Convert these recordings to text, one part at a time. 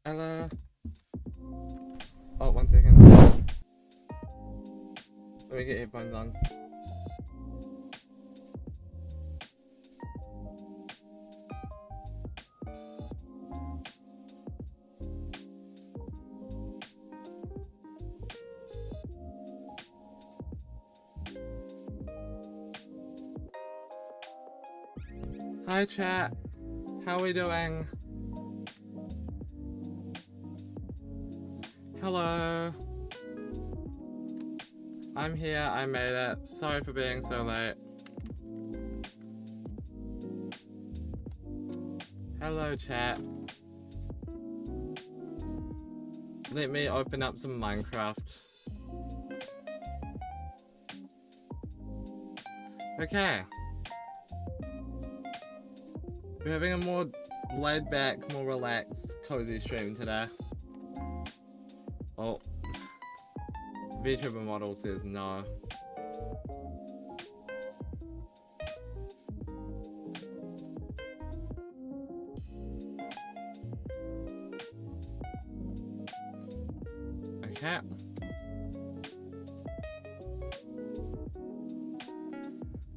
Hello. Oh, 1 second. Let me get headphones on. Hi chat, how are we doing? Hello. I'm here, I made it. Sorry for being so late. Hello chat. Let me open up some Minecraft. Okay. We're having a more laid back, more relaxed, cozy stream today. Oh. VTuber model says no. Okay.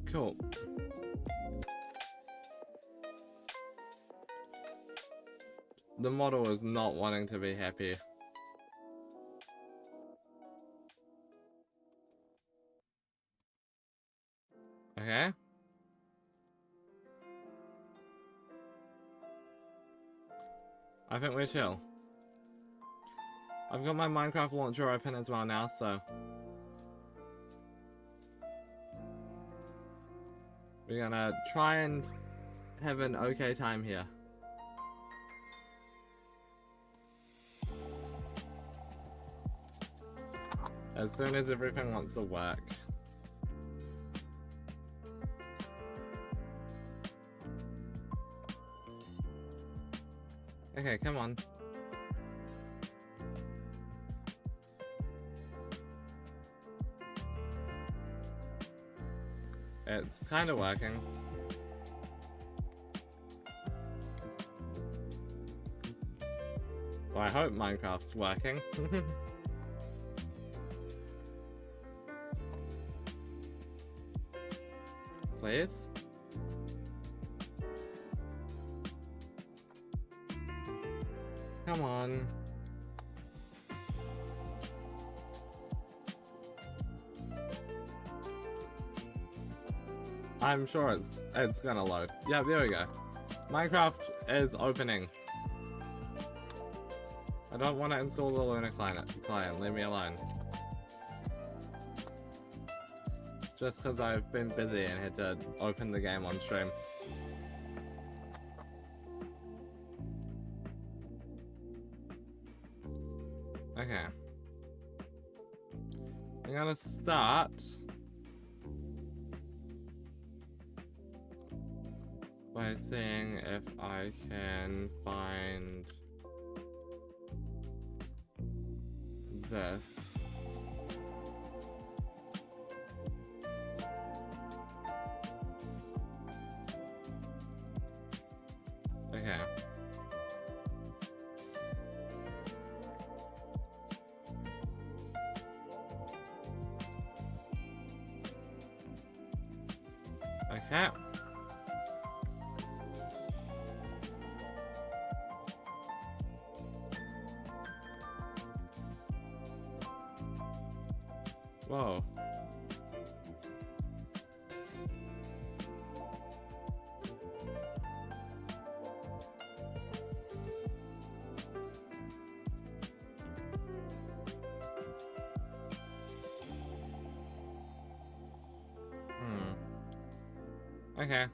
Cool. The model is not wanting to be happy. Okay. I think we're chill. I've got my Minecraft launcher open as well now, so we're gonna try and have an okay time here. As soon as everything wants to work. Okay, come on. It's kind of working. Well, I hope Minecraft's working. Please? Come on. I'm sure it's gonna load. Yeah, there we go. Minecraft is opening. I don't want to install the Luna client. Leave me alone. Just because I've been busy and had to open the game on stream. Okay. I'm gonna start by seeing if I can find this. Okay. Okay. Whoa. Okay.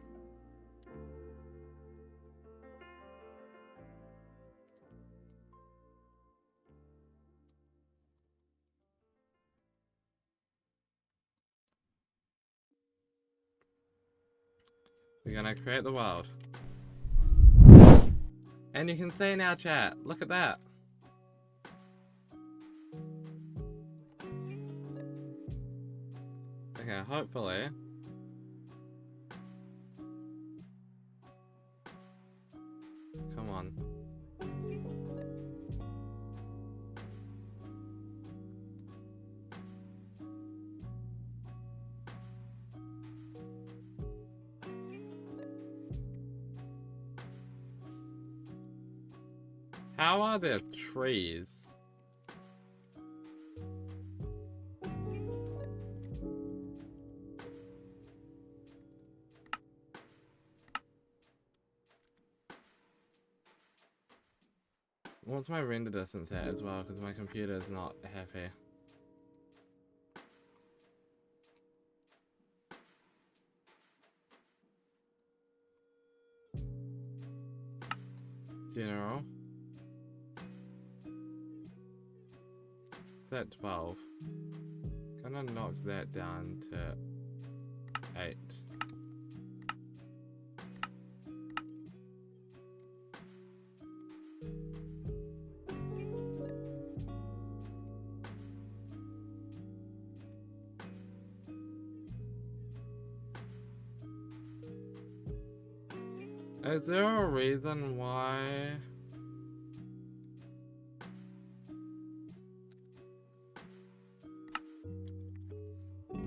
We're gonna create the world. And you can see in our chat, look at that. Okay, hopefully. Come on. How are there trees? What's my render distance at as well? Because my computer is not happy. General. It's at 12. Gonna knock that down to 8. Is there a reason why?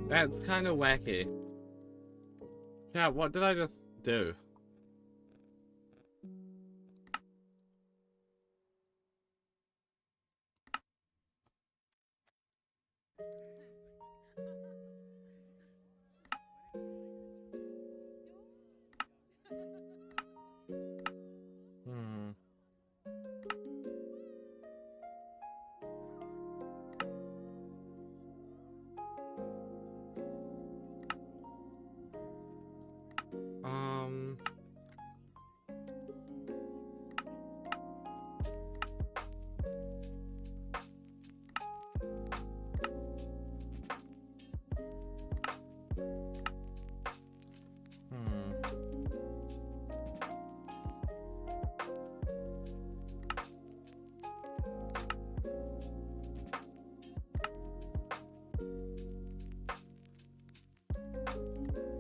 That's kind of wacky. Yeah, what did I just do?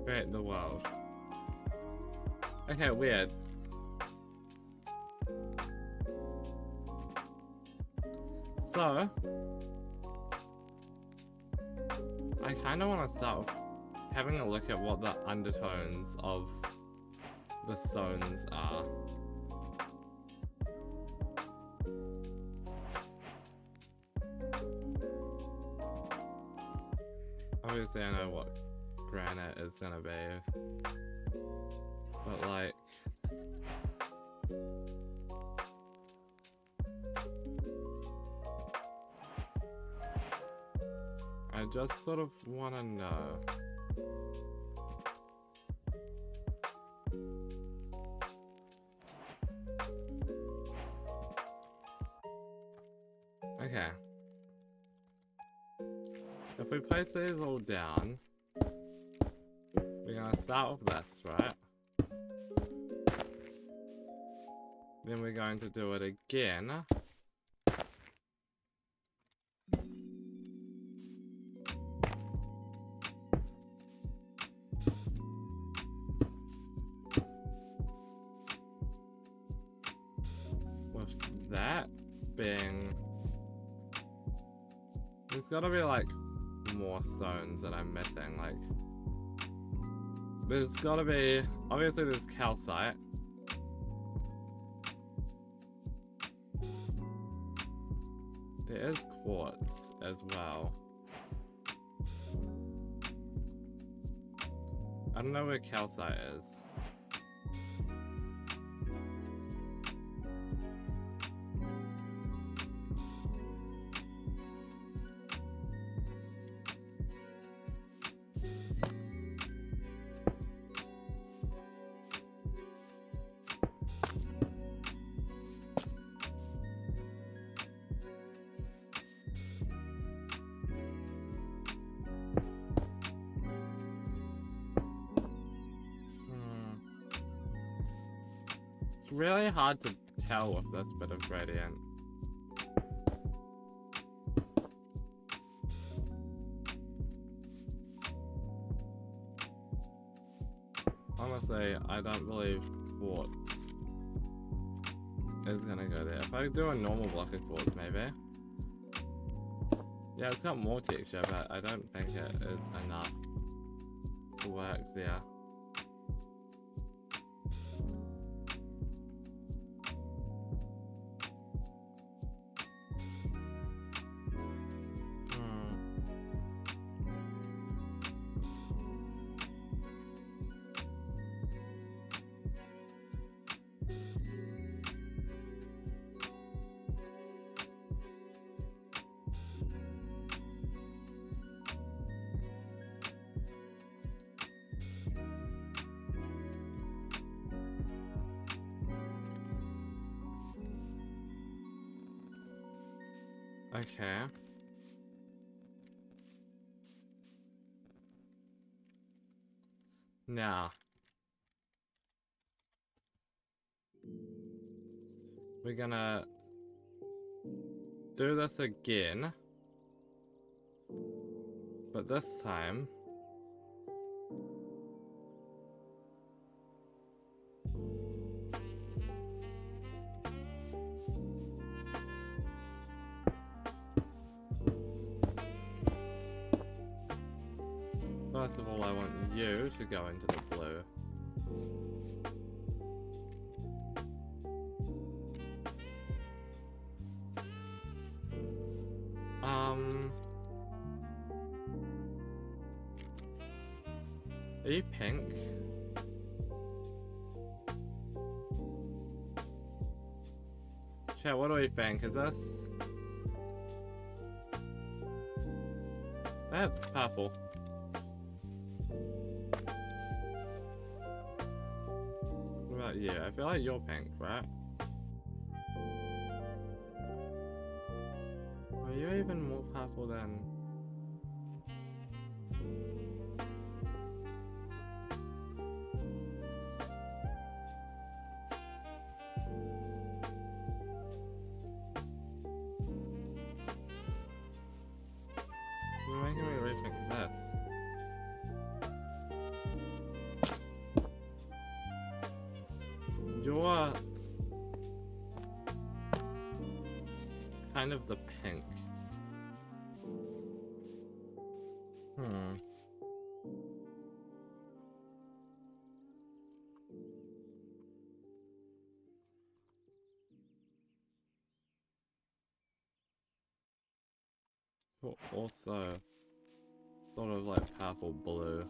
Create the world. Okay, weird. So, I kind of want to start with having a look at what the undertones of the stones are. Obviously, I know what granite is gonna be, but like, I just sort of want to know. Okay. If we place these all down, we're gonna start with this, right? Then we're going to do it again. With that being... There's gotta be like more stones that I'm missing, like... There's gotta be... Obviously there's calcite. There is quartz as well. I don't know where calcite is. It's really hard to tell with this bit of gradient. Honestly, I don't believe quartz is gonna go there. If I do a normal block of quartz, maybe. Yeah, it's got more texture, but I don't think it is enough to work there. Okay. Now, we're gonna do this again, but this time first of all, I want you to go into the blue. Are you pink? Chat, what do we think? Is this... That's purple. What about you? I feel like you're pink, right? Are you even more purple than... You're making me rethink this. You're kind of the pink. You're also sort of like purple blue.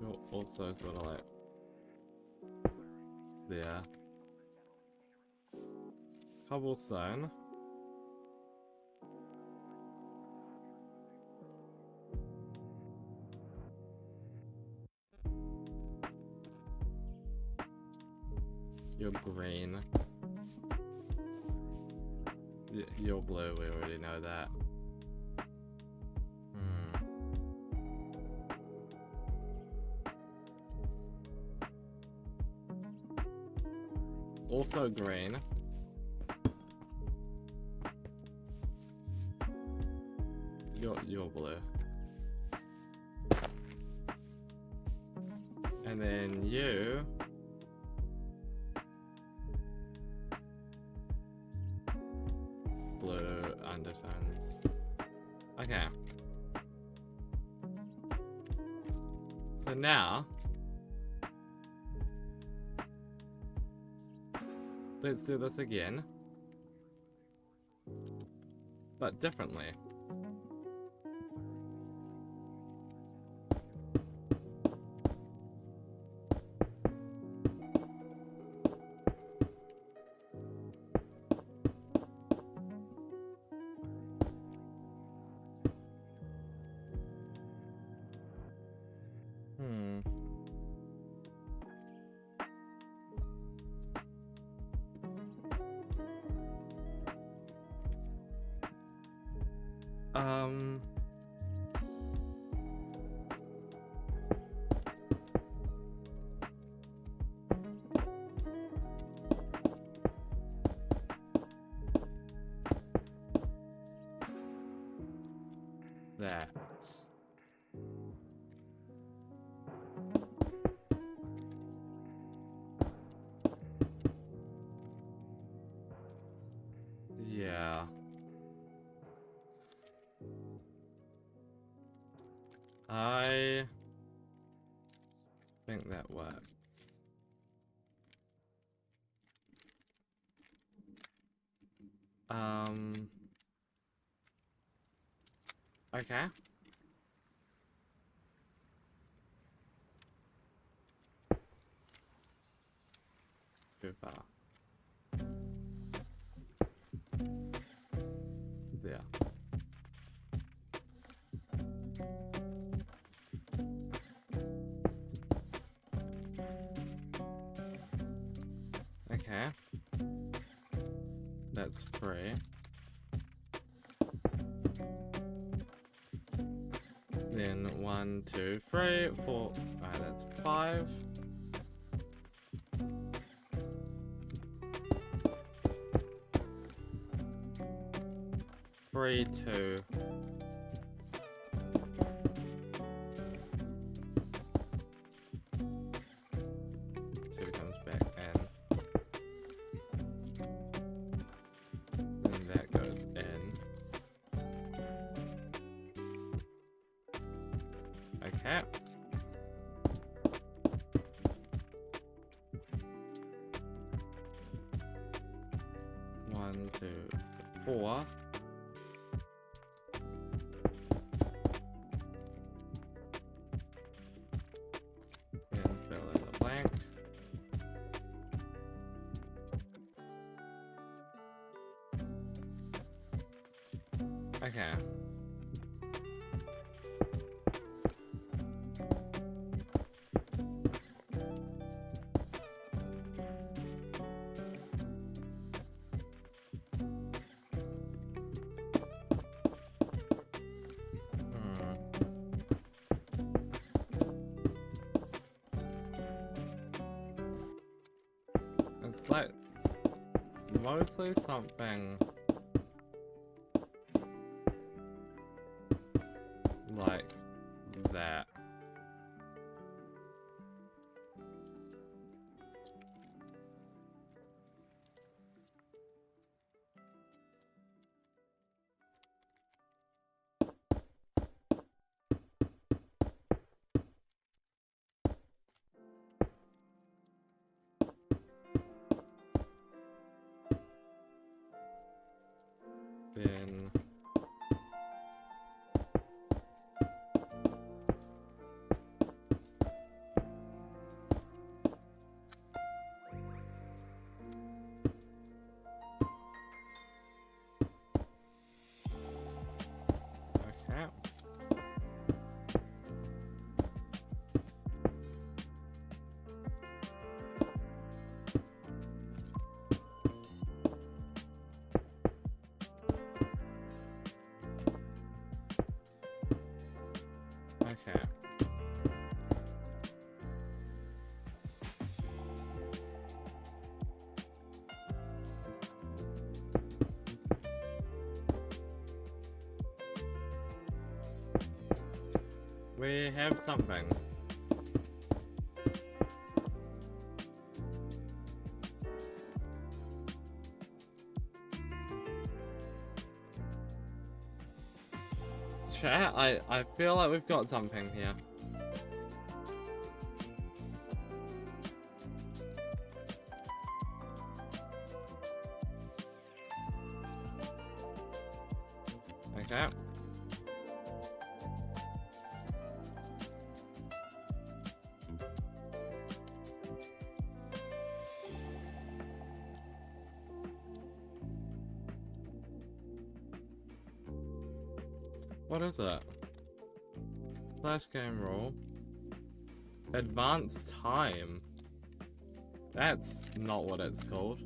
You're also sort of like there. Cobblestone. You're green. You're blue, we already know that. Also green. You're blue. And then you... blue undertones. Okay. So now... let's do this again. But differently. That. Yeah. I think that works. Okay. Too far. Yeah. Okay. That's 3. Then 1, 2, 3, 4. Alright, that's 5. 3, 2. 2 comes back in. And that goes in. Okay. One, 2, 4. And fill in the blank. Okay. It's like mostly something like that. Then okay. Okay. We have something. Chat, I feel like we've got something here. Okay. What is it? Flash game rule. Advanced time. That's not what it's called.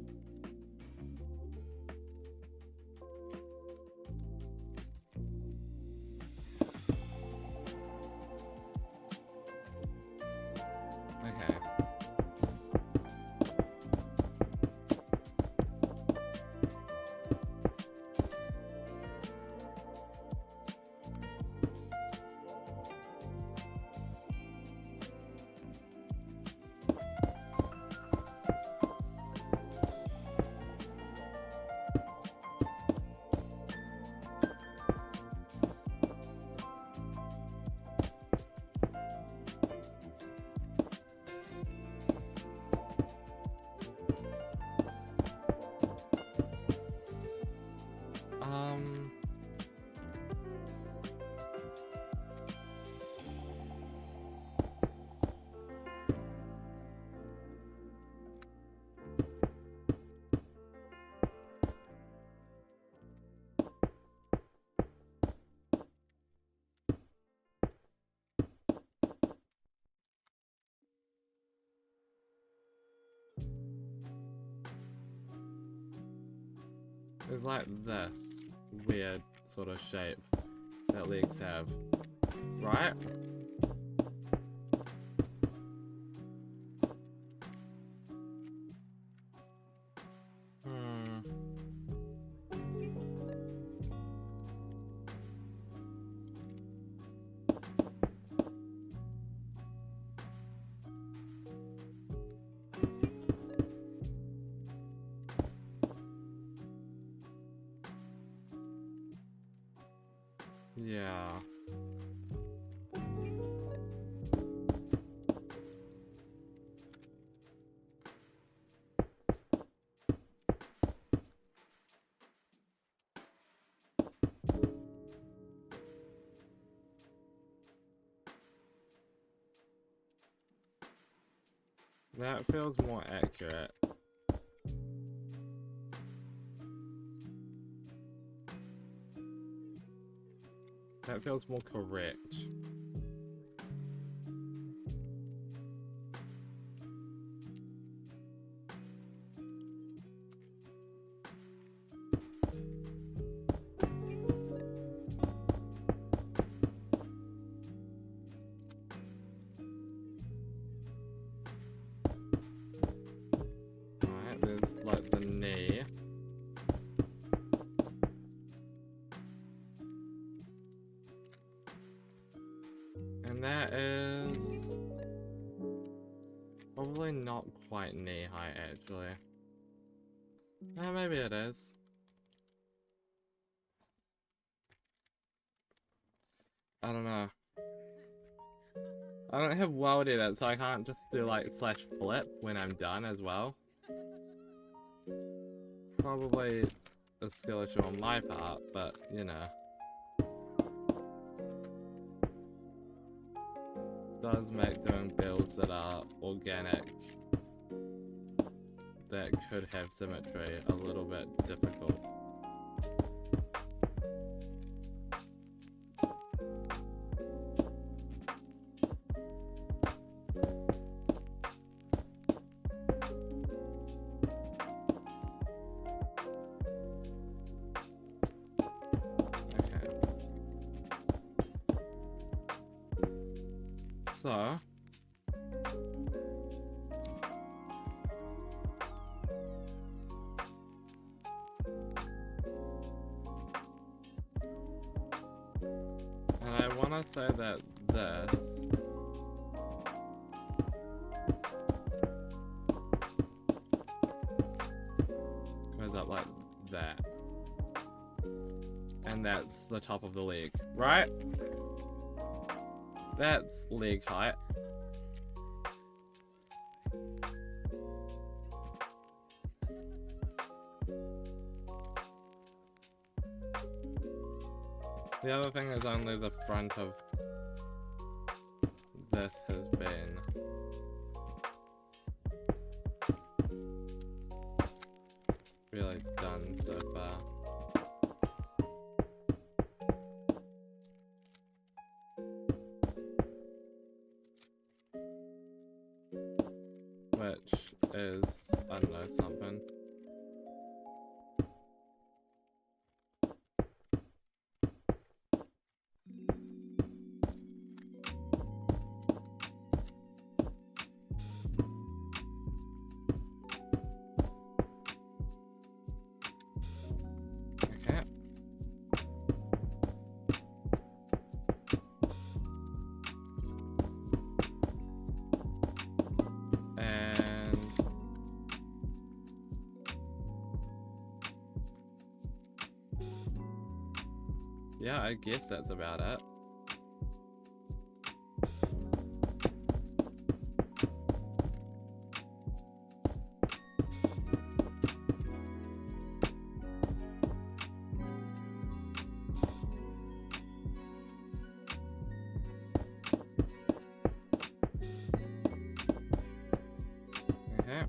is like this weird sort of shape that legs have, right? Yeah. That feels more accurate. That feels more correct. Alright, there's like the knee. And that is probably not quite knee height actually. Maybe it is. I don't know. I don't have world edit, so I can't just do like / flip when I'm done as well. Probably a skill issue on my part, but you know. Does make doing builds that are organic, that could have symmetry, a little bit difficult. So, and I want to say that this goes up like that, and that's the top of the leg, right? That's leg height. The other thing is only the front of this has been really done so far. Which is, I don't know, something. Okay. Yeah, I guess that's about it. Okay.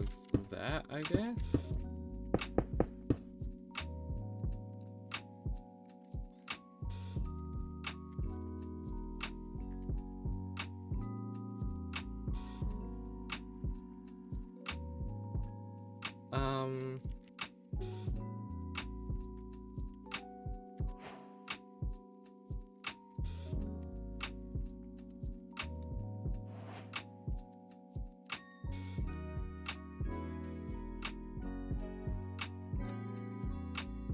is that, I guess?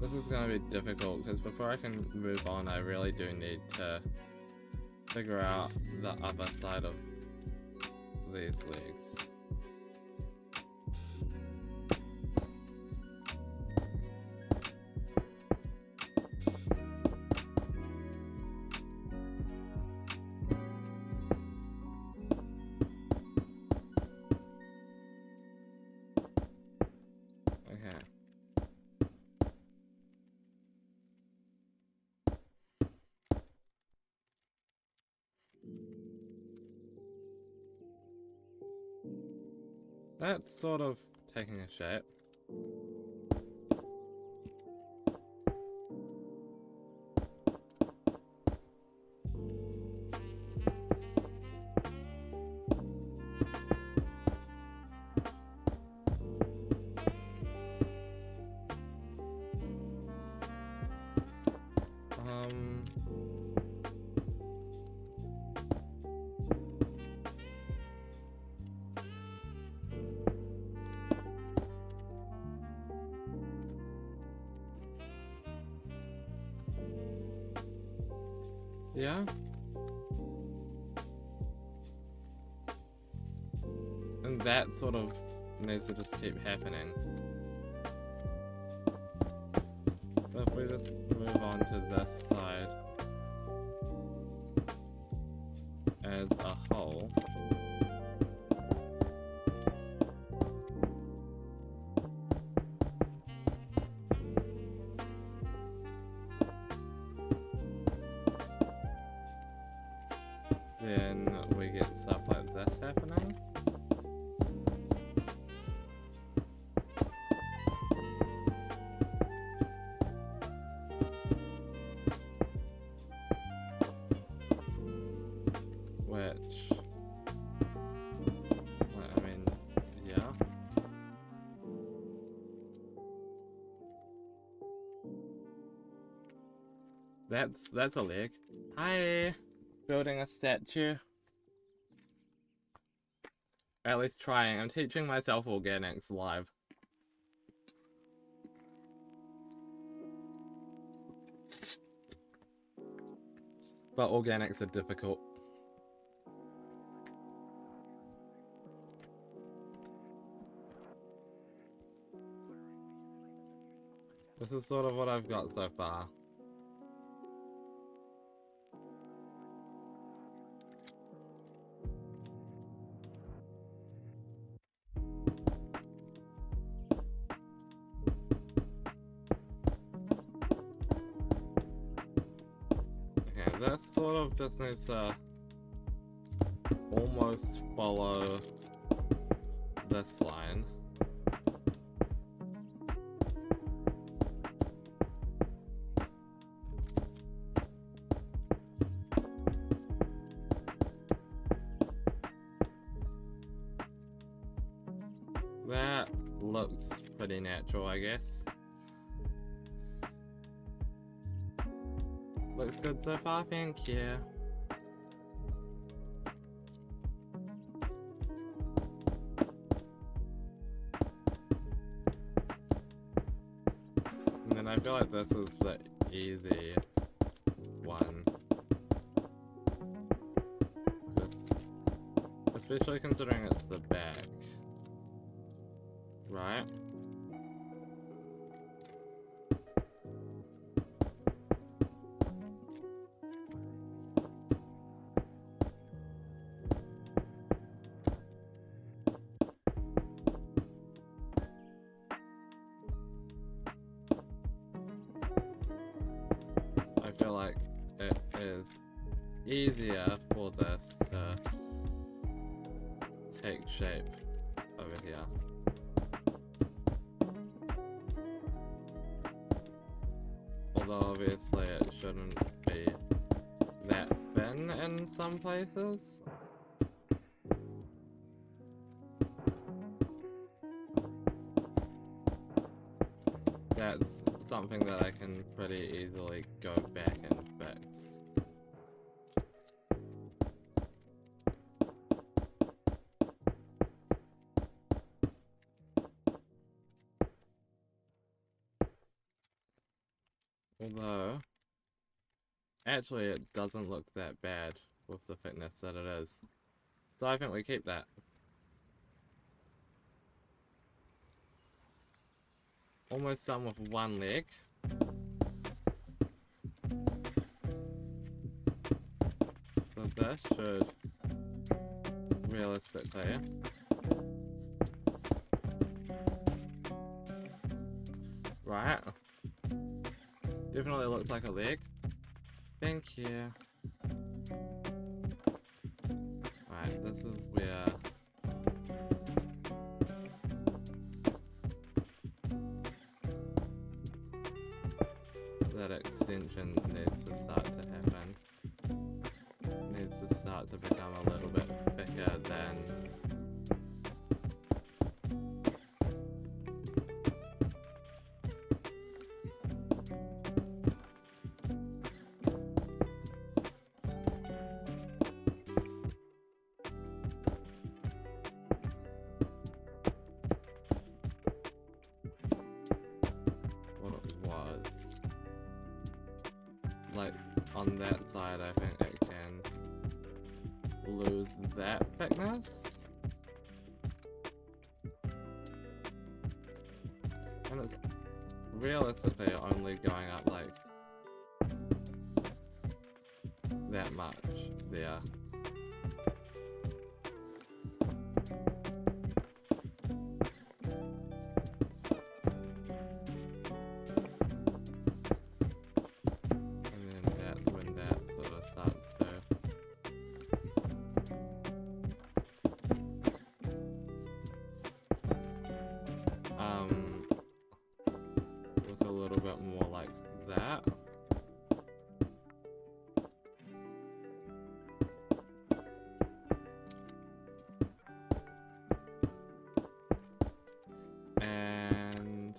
This is gonna be difficult because before I can move on, I really do need to figure out the other side of these legs. That's sort of taking a shape. Yeah? And that sort of needs to just keep happening. So if we just move on to this side as a whole. Then we get stuff like this happening. Which, well, I mean, yeah. That's a leg. Hi! Building a statue. Or at least trying. I'm teaching myself organics live. But organics are difficult. This is sort of what I've got so far. That sort of just needs to almost follow this line. That looks pretty natural, I guess. Looks good so far, thank you. And then I feel like this is the easy one. Especially considering it's the back. Right? I feel like it is easier for this to take shape over here. Although obviously it shouldn't be that thin in some places. That's something that I can pretty easily go back and fix. Although, actually it doesn't look that bad with the thickness that it is. So I think we keep that. Almost done with one leg. So this should realistically right. Definitely looks like a leg. Thank you. Right, this is where that extension needs to start to happen. Needs to start to become a little bit thicker than what it was. Like, on that side, I think it can lose that thickness. And it's realistically only going up like that much there. Look a little bit more like that. And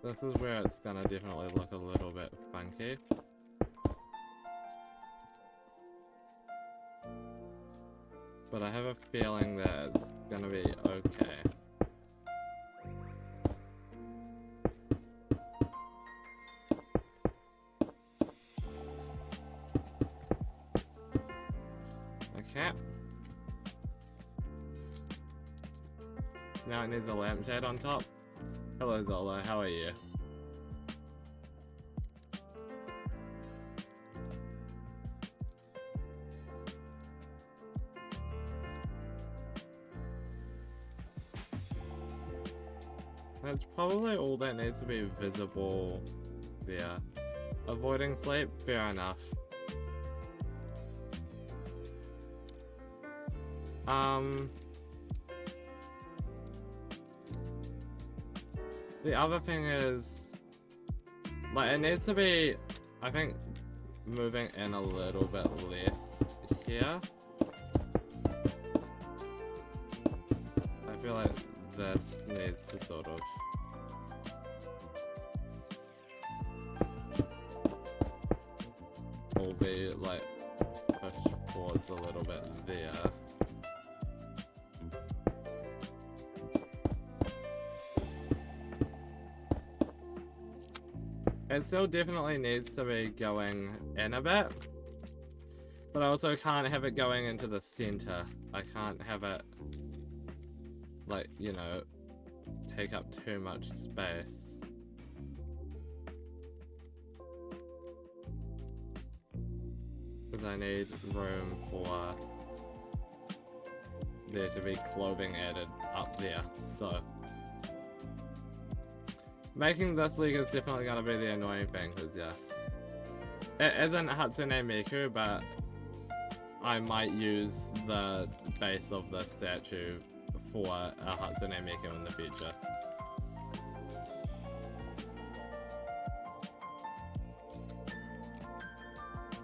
this is where it's gonna definitely look a little bit funky. But I have a feeling that it's gonna be okay. Okay. Now it needs a lampshade on top. Hello Zola, how are you? That's probably all that needs to be visible there. Avoiding sleep, fair enough. The other thing is, like, it needs to be, I think, moving in a little bit less here. I feel like this needs to sort of all be, like, pushed towards a little bit there. It still definitely needs to be going in a bit, but I also can't have it going into the center. I can't have it, like, you know, take up too much space. Because I need room for there to be clothing added up there, so. Making this league is definitely gonna be the annoying thing, because yeah. It isn't Hatsune Miku, but I might use the base of the statue for a Hatsune Miku in the future.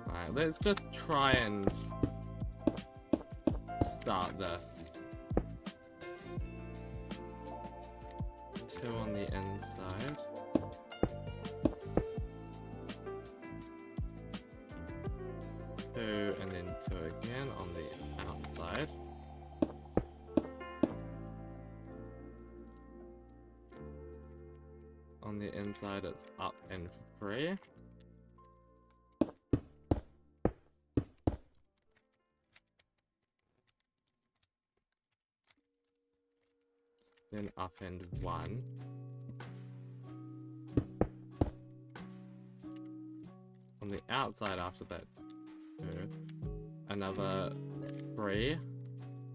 Alright, let's just try and start this. 2 on the inside. 2 and then 2 again on the outside. On the inside it's up and 3. Then up and 1. On the outside after that 2. Another 3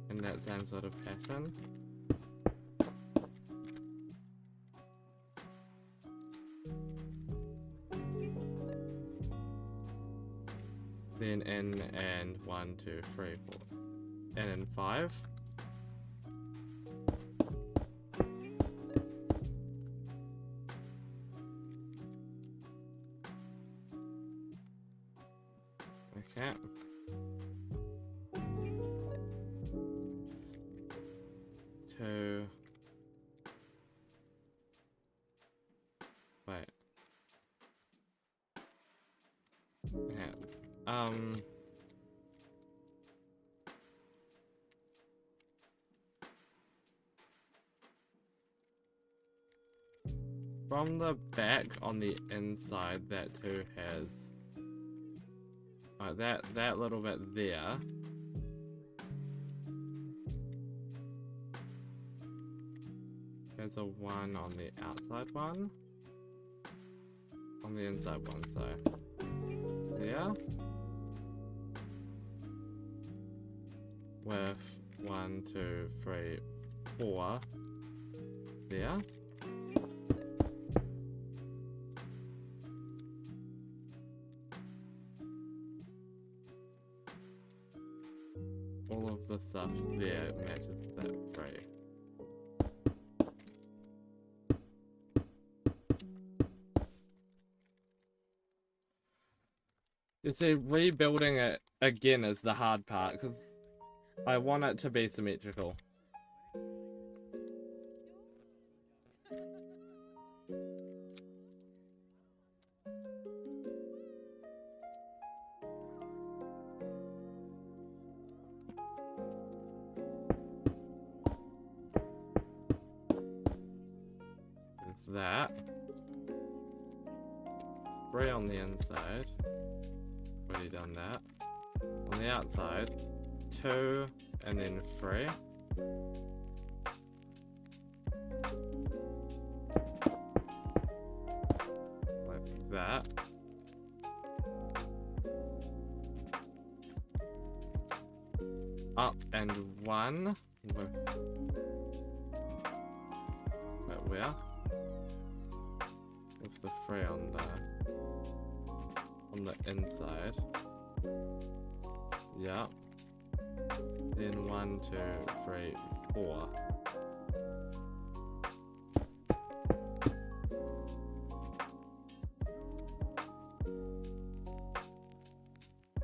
in that same sort of pattern. Then in and 1, 2, 3, 4. In and 5. Okay. Two. Wait. Okay. From the back on the inside, that too has that little bit there. There's a 1 on the outside one. On the inside one, so there. With 1, 2, 3, 4 there. All of the stuff there matches that 3. You see, rebuilding it again is the hard part, because I want it to be symmetrical. It's that. 3 on the inside. Already done that. On the outside, 2 and then 3. Like that. Up and 1 with that where? With the 3 on the inside. Yeah. Then 1, 2, 3, 4.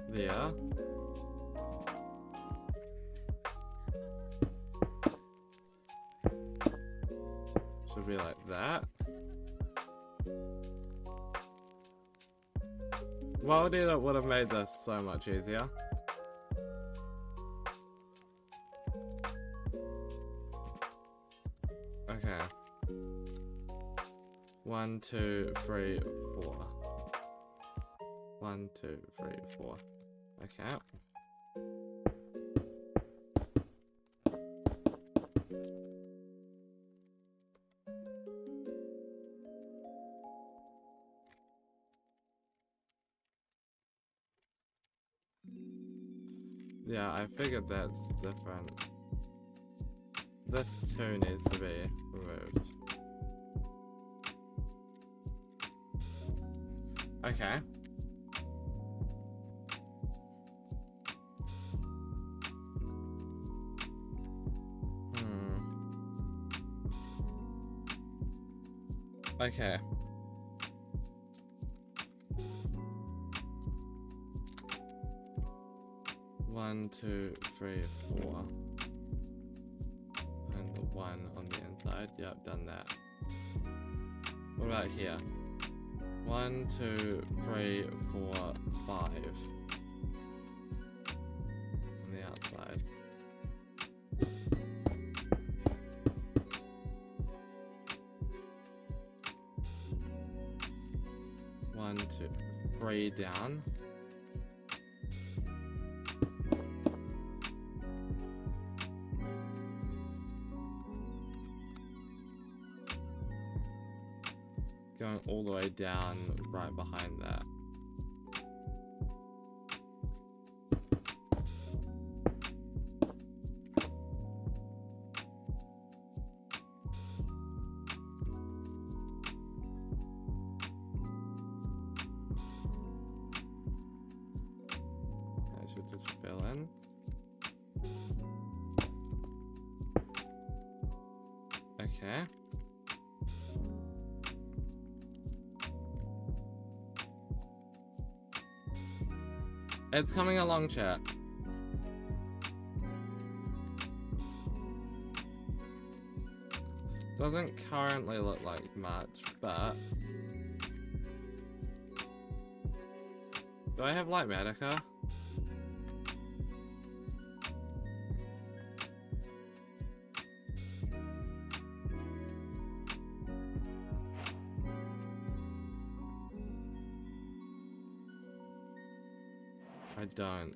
There. Should be like that. Well, it would have made this so much easier. Okay. 1, 2, 3, 4. 1, 2, 3, 4. Okay. Yeah, I figured that's different. This too needs to be removed. Okay. Okay. One, two, three, four. And the one on the inside. Yep, done that. What about here? 1, 2, 3, 4, 5. On the outside. One, two, 3 down. Going all the way down right behind that. I should just fill in. Okay. It's coming along, chat. Doesn't currently look like much, but... Do I have light Medica? I don't.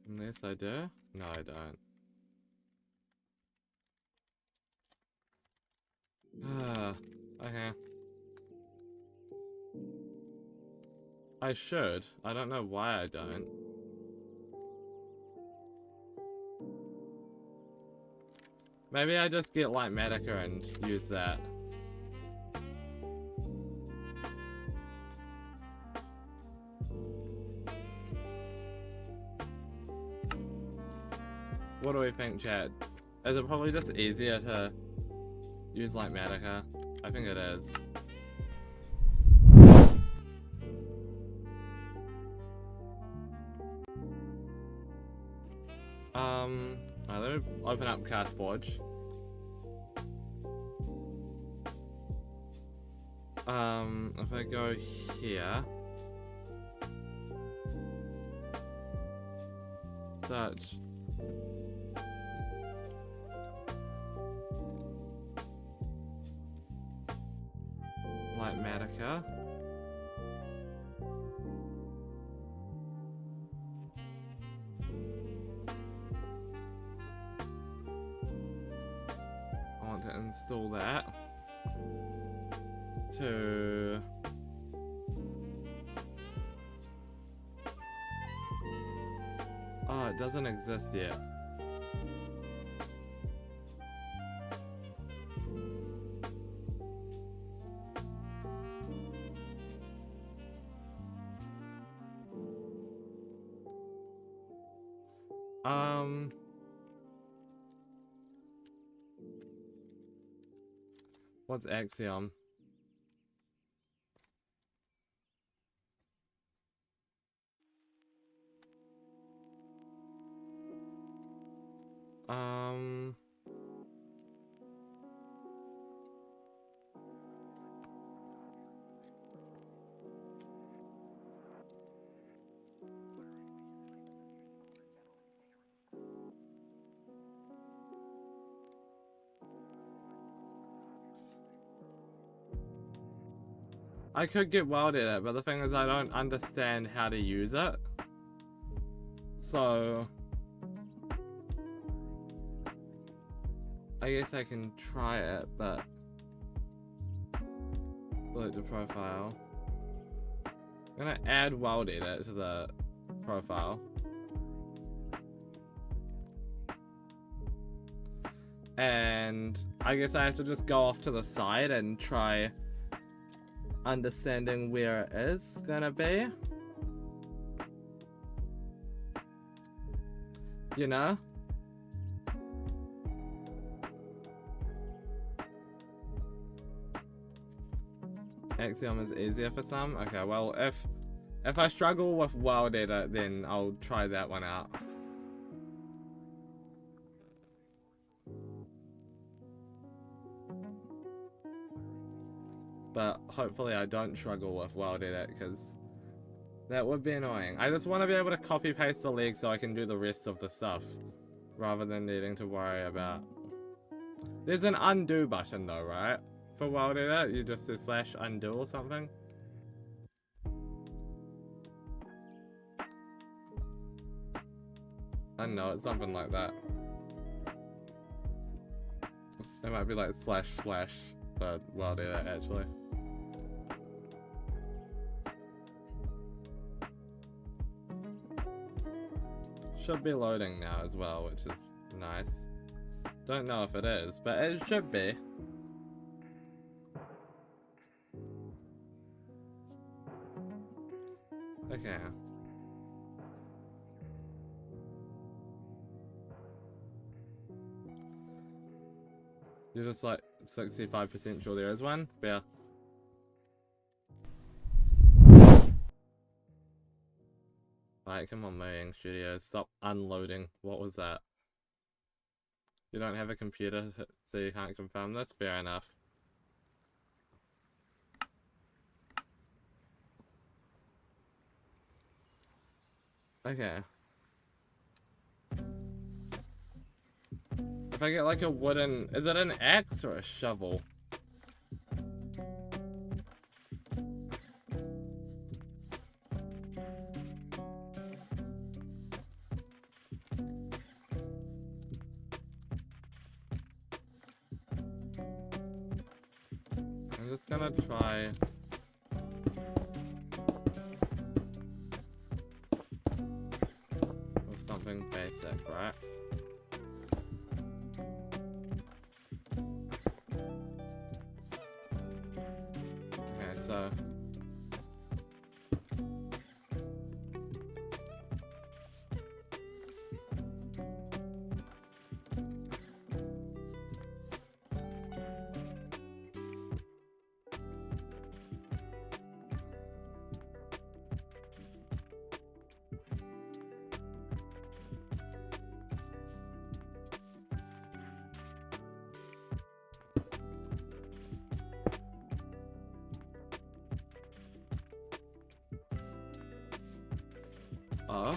Unless I do? No, I don't. Okay. I should. I don't know why I don't. Maybe I just get light Medica and use that. What do we think, chat? Is it probably just easier to use light Medica? I think it is. Let me open up CastForge. If I go here, search light Medica. I want to install that to it doesn't exist yet. What's Axiom? I could get welded at it, but the thing is I don't understand how to use it. So I guess I can try it, but delete the profile. I'm gonna add weld edit to the profile. And I guess I have to just go off to the side and try understanding where it is gonna be. You know? Axiom is easier for some? Okay, well, if I struggle with World Edit, then I'll try that one out. But hopefully I don't struggle with World Edit, because that would be annoying. I just want to be able to copy paste the leg so I can do the rest of the stuff, rather than needing to worry about... There's an undo button though, right? For World Edit, you just do /undo or something. I don't know, it's something like that. It might be like // for World Edit actually. Should be loading now as well, which is nice. Don't know if it is, but it should be. Okay. You're just like 65% sure there is one? Yeah. Alright, come on, Moving Studios. Stop unloading. What was that? You don't have a computer, so you can't confirm this? Fair enough. Okay. If I get like a wooden... Is it an axe or a shovel? I'm just gonna try... with something basic, right? Okay, so... Oh.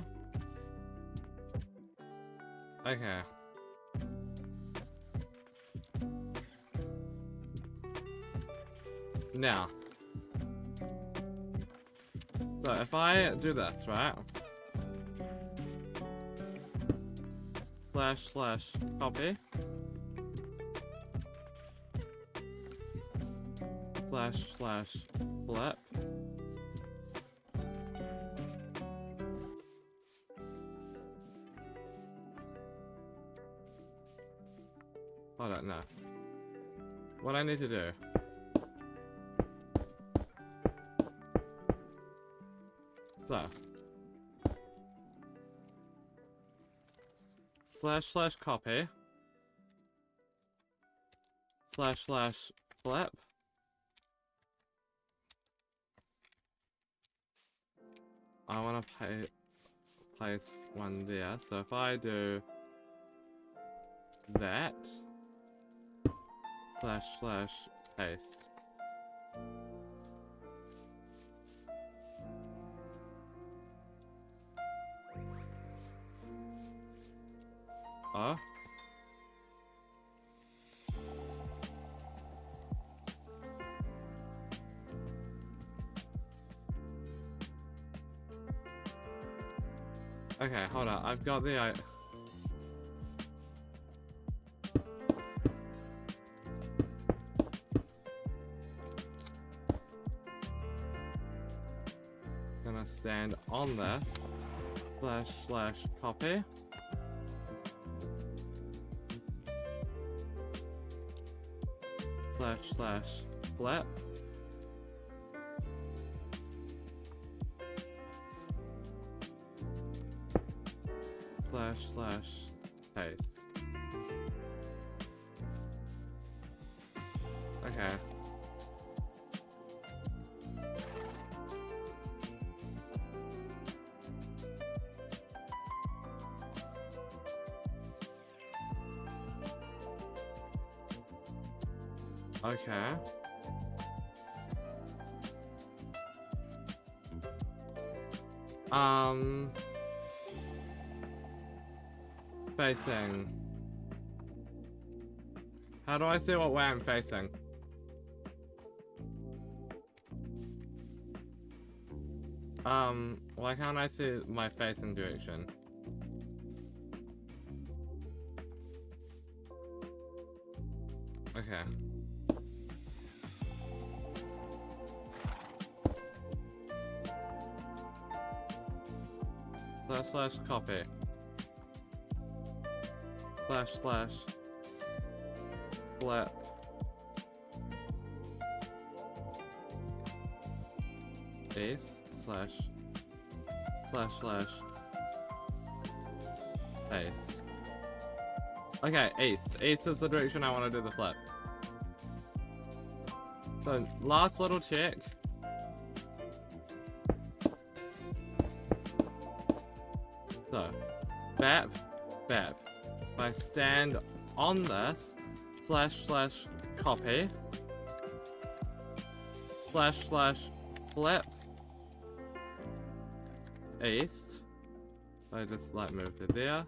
Okay. Now. So if I do this, right? / copy. / flip. I don't know. What I need to do. So. / copy. / flip. I want to place one there. So if I do that. / paste. Oh. Okay, hold on. I've got the gonna stand on this. / copy. / flip. / paste. Okay. Okay. Facing. How do I see what way I'm facing? Why can't I see my facing direction? Okay. / copy. / flip. Paste / paste. Okay, east. East is the direction I want to do the flip. So, last little check. So, bap, bap. If I stand on this, / copy, / flip, east. So I just like move to there,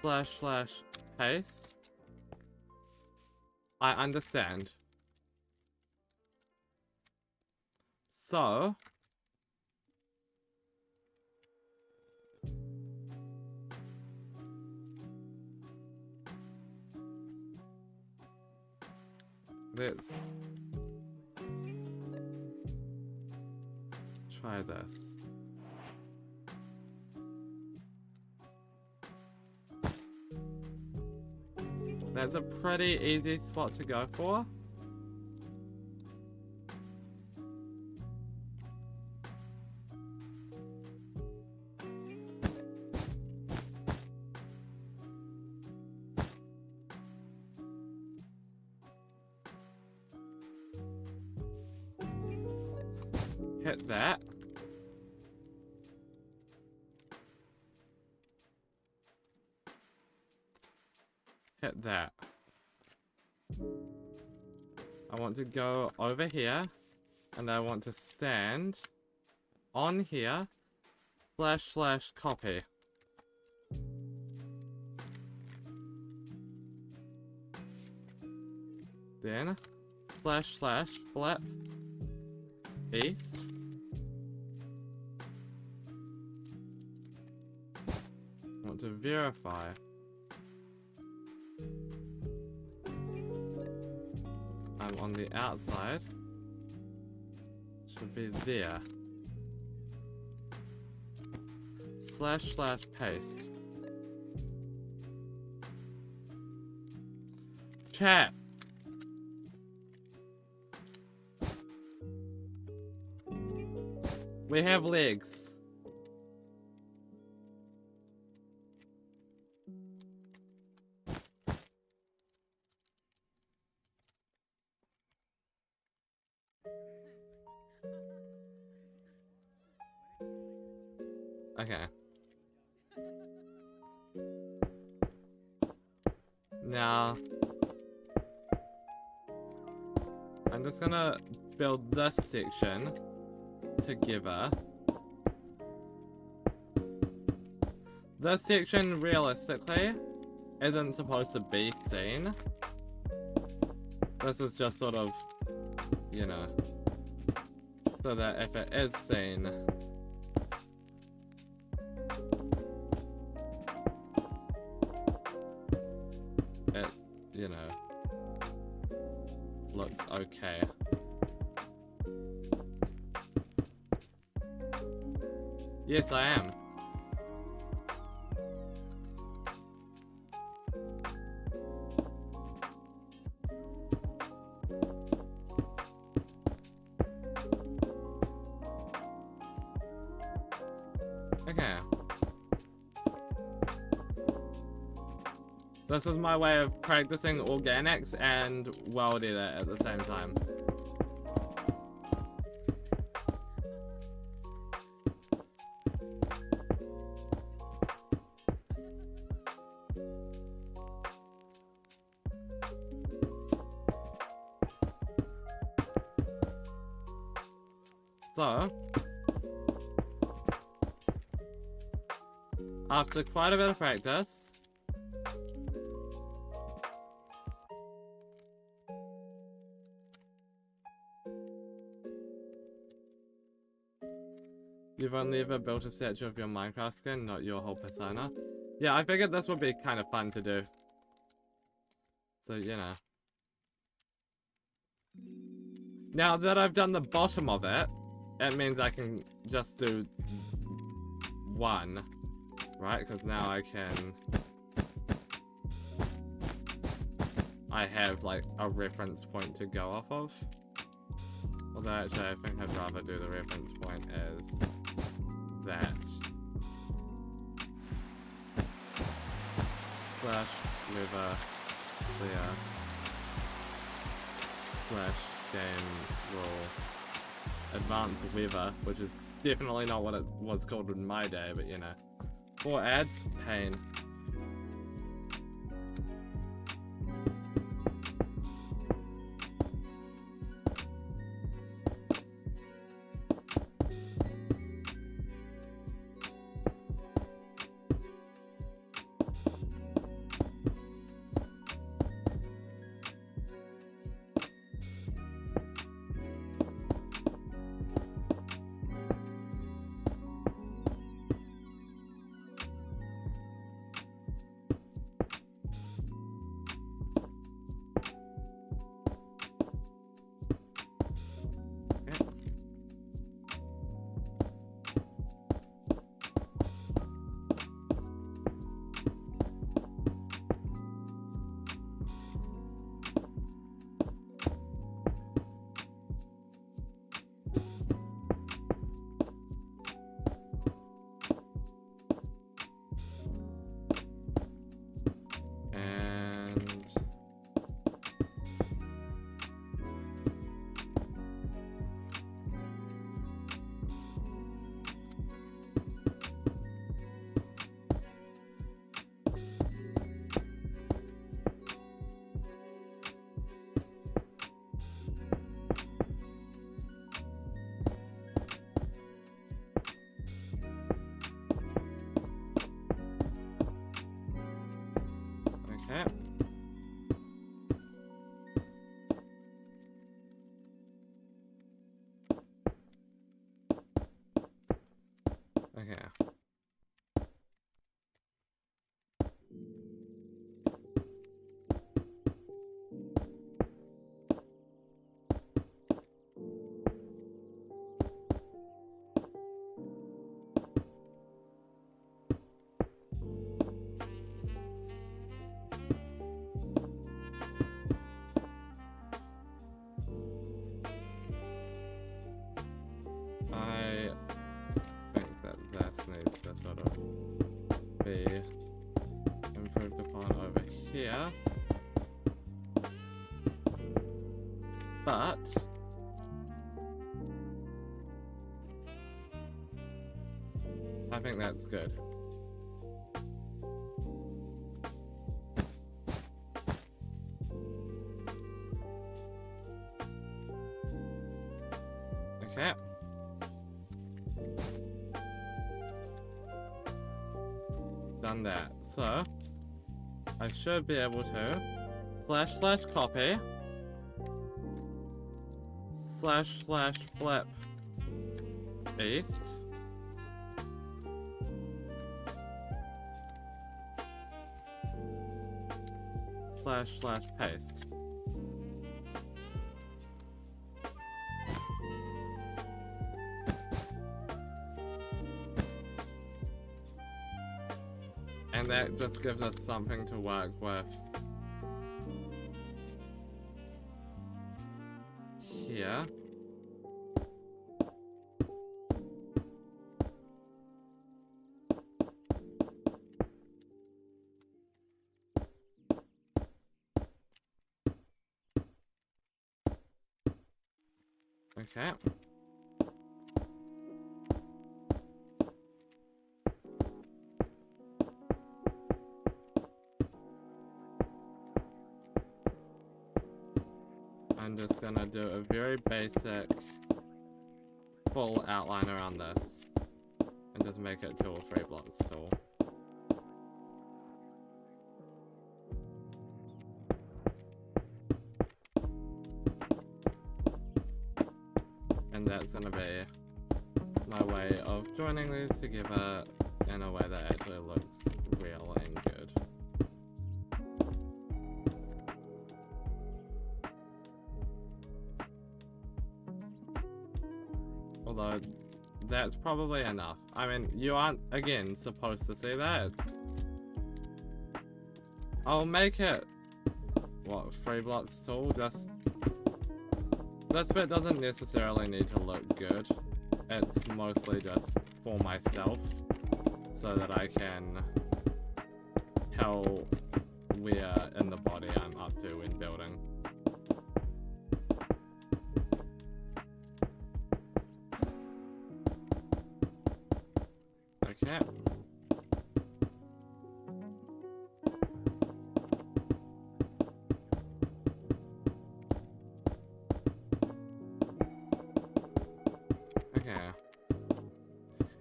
/ paste. I understand. So, let's try this. That's a pretty easy spot to go for. Hit that. Hit that. I want to go over here, and I want to stand on here, / copy. Then, / flip, east. Want to verify. I'm on the outside. Should be there. / paste. Chat. We have legs. Okay. Now, I'm just gonna build this section together. This section, realistically, isn't supposed to be seen. This is just sort of, you know, so that if it is seen, it, you know, looks okay. Yes, I am. Okay. This is my way of practicing organics and world edit at the same time. So, after quite a bit of practice, you've only ever built a statue of your Minecraft skin, not your whole persona. Yeah, I figured this would be kind of fun to do. So, you know. Now that I've done the bottom of it, it means I can just do one, right? Because now I have like a reference point to go off of. Although actually I think I'd rather do the reference point as that. Slash river clear slash game rule advanced weather, which is definitely not what it was called in my day, but you know. 4 ads, pain. Okay. I think that this needs to sort of be improved upon over here. But I think that's good. Okay. Done that. So I should be able to / copy / flip east / paste. And that just gives us something to work with here. Okay. I'm just gonna do a very basic full outline around this and just make it 2 or 3 blocks tall. And that's gonna be my way of joining these together in a way that actually looks real and good. Although, that's probably enough. I mean, you aren't, again, supposed to see that. I'll make it, what, 3 blocks tall? Just... This bit doesn't necessarily need to look good. It's mostly just for myself, so that I can tell where in the body I'm up to when building. Okay.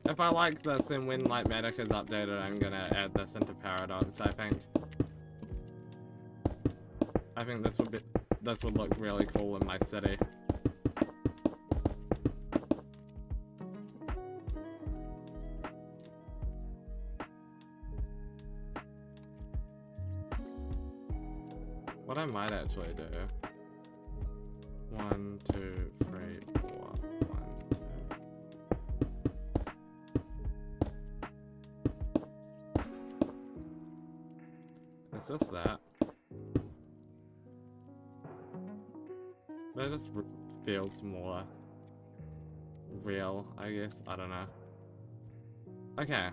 If I like this, then when Lightmatic is updated, I'm gonna add this into Paradox, I think. I think this would look really cool in my city. What I might actually do. 1, 2, 3, 4. 1, 2. It's just that. That just feels more real, I guess. I don't know. Okay.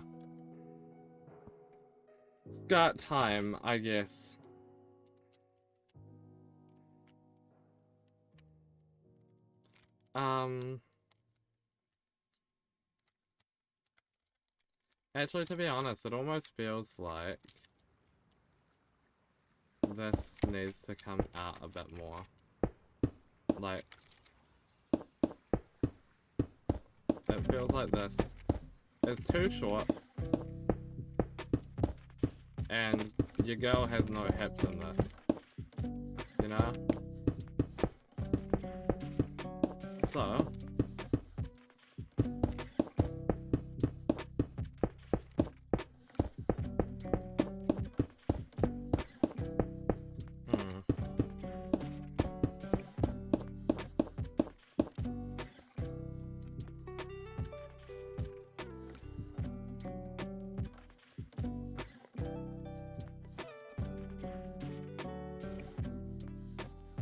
Start time, I guess. Actually, to be honest, it almost feels like this needs to come out a bit more. Like, it feels like this is too short, and your girl has no hips in this, you know? So,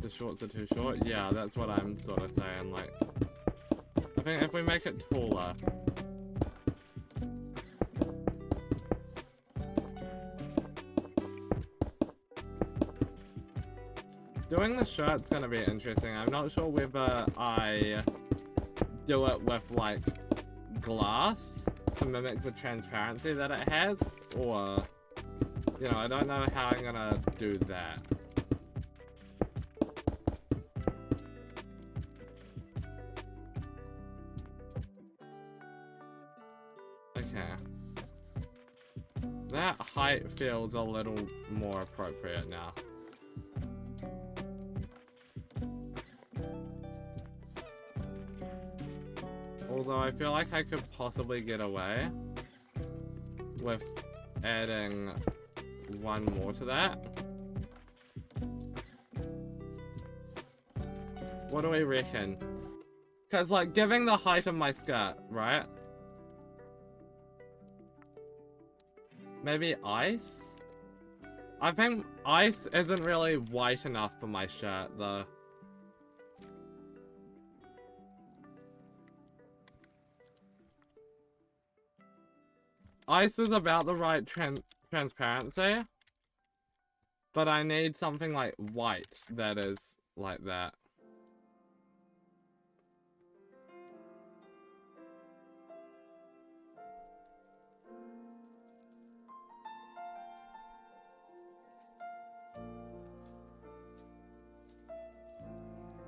the shorts are too short? Yeah, that's what I'm sort of saying, like, I think if we make it taller, doing the shirt's gonna be interesting. I'm not sure whether I do it with, like, glass to mimic the transparency that it has, or, you know, I don't know how I'm gonna do that. Okay. That height feels a little more appropriate now. Although I feel like I could possibly get away with adding 1 more to that. What do we reckon? Because, like, giving the height of my skirt, right? Maybe ice? I think ice isn't really white enough for my shirt, though. Ice is about the right transparency, but I need something like white that is like that.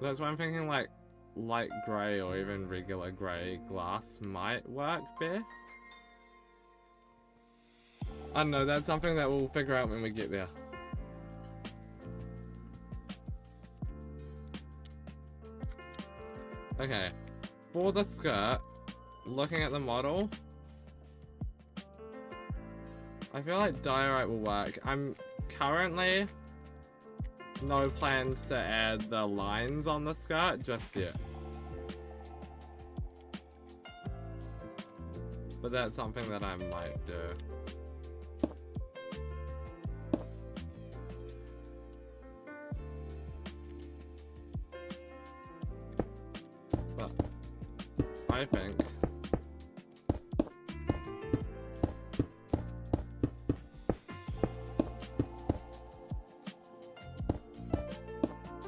That's why I'm thinking like light grey or even regular grey glass might work best. I don't know, that's something that we'll figure out when we get there. Okay, for the skirt, looking at the model, I feel like diorite will work. I'm currently no plans to add the lines on the skirt just yet. But that's something that I might do. But I think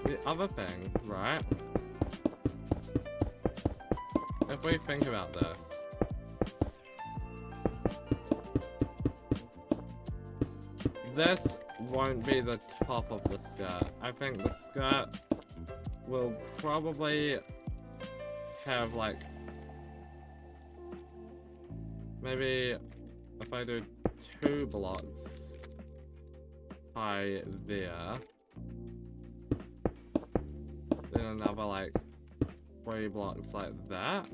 the other thing, right? If we think about this, this won't be the top of the skirt. I think the skirt will probably have like, maybe if I do 2 blocks high there, then another like 3 blocks like that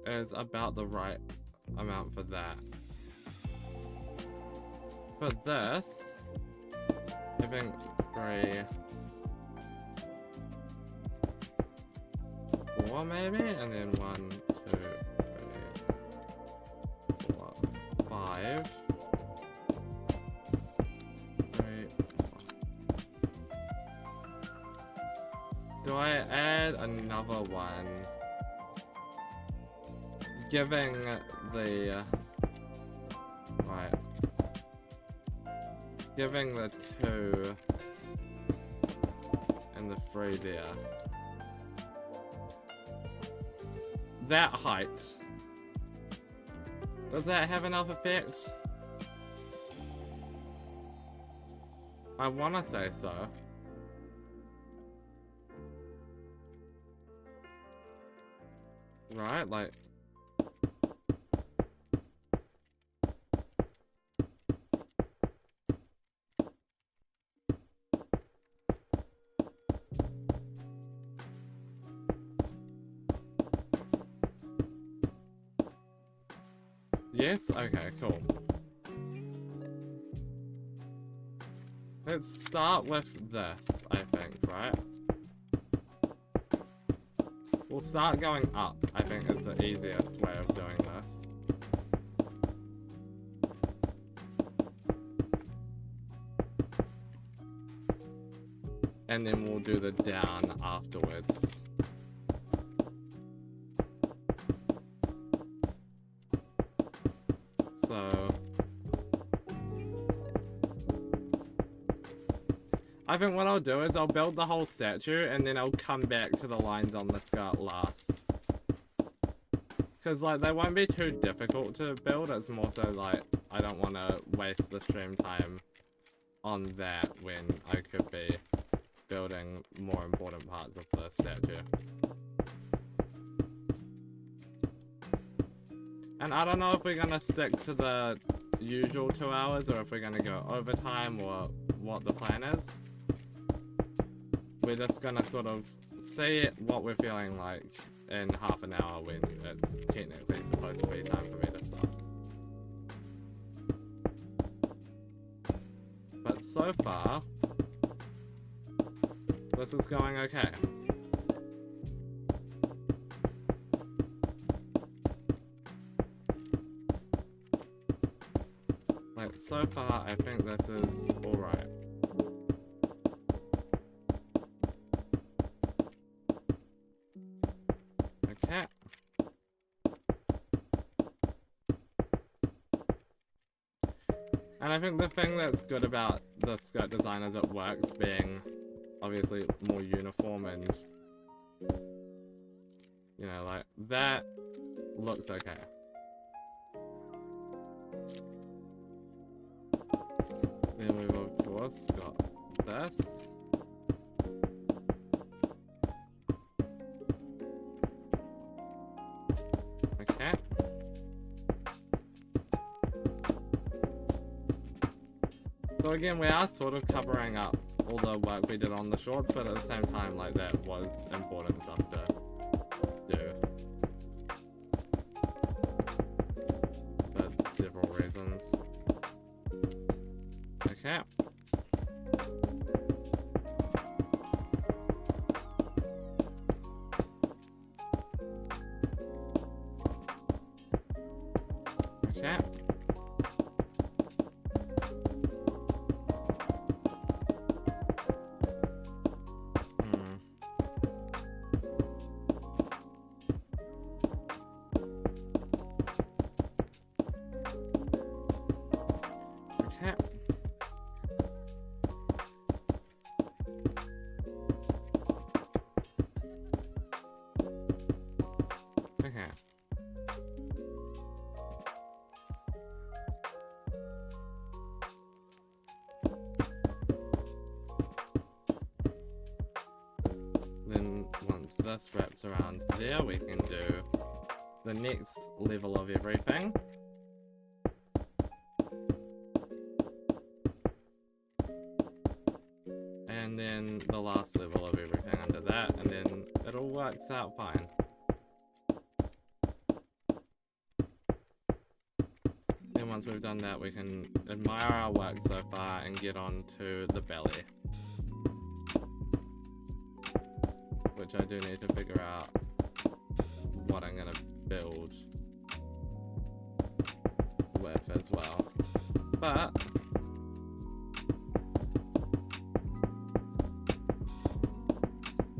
is about the right amount for that. For this, I think 3, 4 maybe, and then 1, 2, 3, 4, 5. 3, 4. Do I add another one? Giving the right, giving the 2 and the 3 there. That height. Does that have enough effect? I wanna say so. Right, like. Yes? Okay, cool. Let's start with this, I think, right? We'll start going up, I think is the easiest way of doing this. And then we'll do the down afterwards. So I think what I'll do is I'll build the whole statue and then I'll come back to the lines on the skirt last. Because like they won't be too difficult to build, it's more so like I don't want to waste the stream time on that when I could be building more important parts of the statue. And I don't know if we're gonna stick to the usual 2 hours or if we're gonna go overtime or what the plan is. We're just gonna sort of see what we're feeling like in half an hour when it's technically supposed to be time for me to start. But so far, this is going okay. Like, so far, I think this is alright. Okay. And I think the thing that's good about the skirt design is it works being obviously more uniform and, you know, like, that looks okay. Then we've of course got this. Okay. So again, we are sort of covering up all the work we did on the shorts, but at the same time, like, that was important stuff to do. For several reasons. Okay. Okay. Okay. Then once this wraps around there, we can do the next level of everything. And then the last level of everything under that, and then it all works out fine. Then once we've done that, we can admire our work so far and get on to the belly. Which I do need to figure out what I'm gonna build with as well. But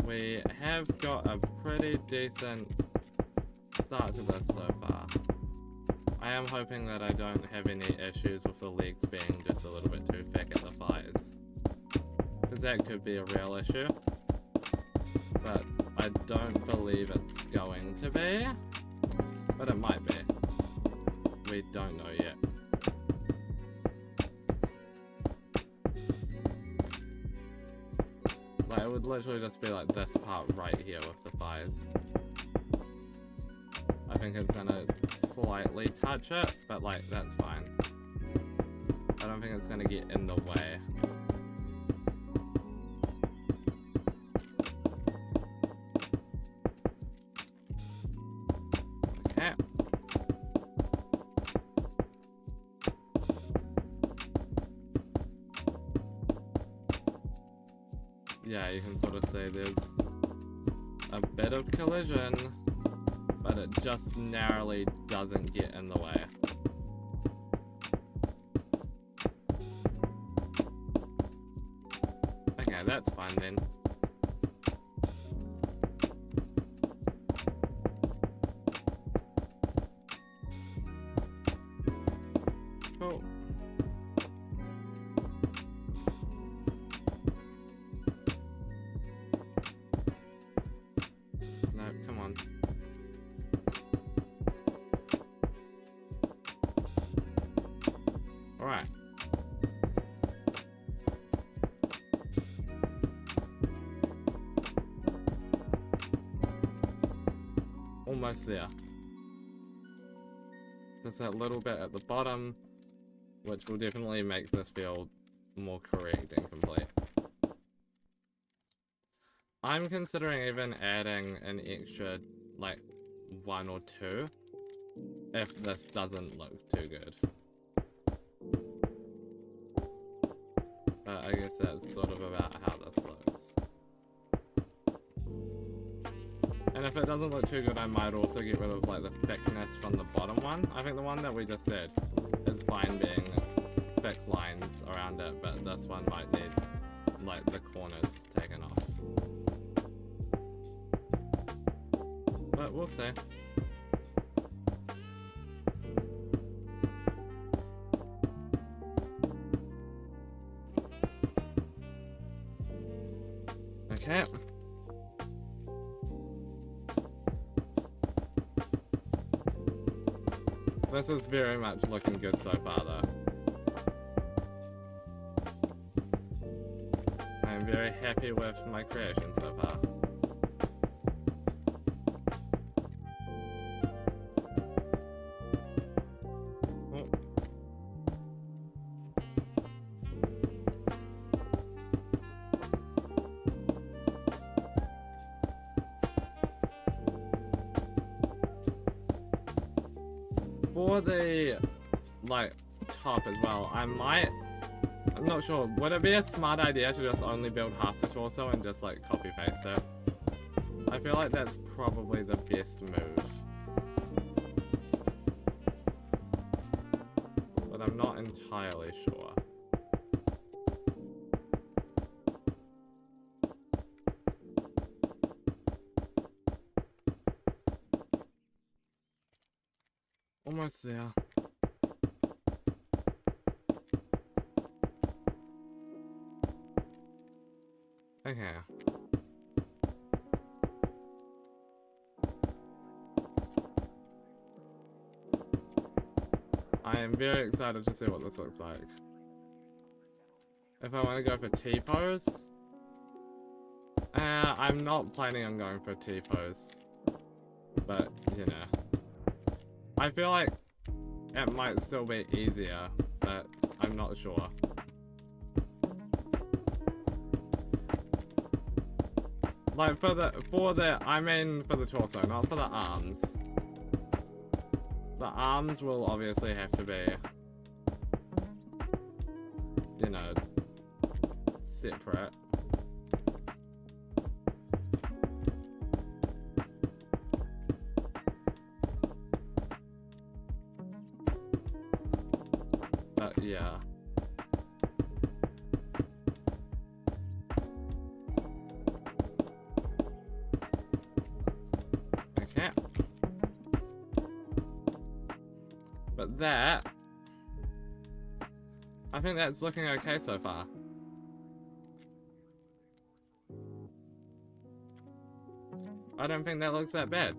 we have got a pretty decent start to this so far. I am hoping that I don't have any issues with the legs being just a little bit too thick at the thighs, because that could be a real issue, but I don't believe it's going to be, but it might be. We don't know yet. Like, it would literally just be like this part right here with the thighs. I think it's gonna slightly touch it, but like, that's fine. I don't think it's gonna get in the way. Okay. Yeah, you can sort of see there's a bit of collision, but it just narrowly doesn't get in the way. Okay, that's fine then. Cool. No, come on. Alright. Almost there. Just that little bit at the bottom, which will definitely make this feel more correct and complete. I'm considering even adding an extra, like, 1 or 2, if this doesn't look too good. But I guess that's sort of about how this looks. And if it doesn't look too good, I might also get rid of, like, the thickness from the bottom one. I think the one that we just did is fine being thick lines around it, but this one might need, like, the corners taken off. But we'll see. Okay. This is very much looking good so far, though. very happy with my creation so far. For the, like, top as well, I'm not sure, would it be a smart idea to just only build half the torso and just, like, copy paste it? I feel like that's probably the best move. But I'm not entirely sure. Almost there. Okay. I am very excited to see what this looks like. If I want to go for T-pose, I'm not planning on going for T-pose, but you know. I feel like it might still be easier, but I'm not sure. Like for the I mean for the torso, not for the arms. The arms will obviously have to be, you know, separate. But yeah. Okay. But that, I think that's looking okay so far. I don't think that looks that bad.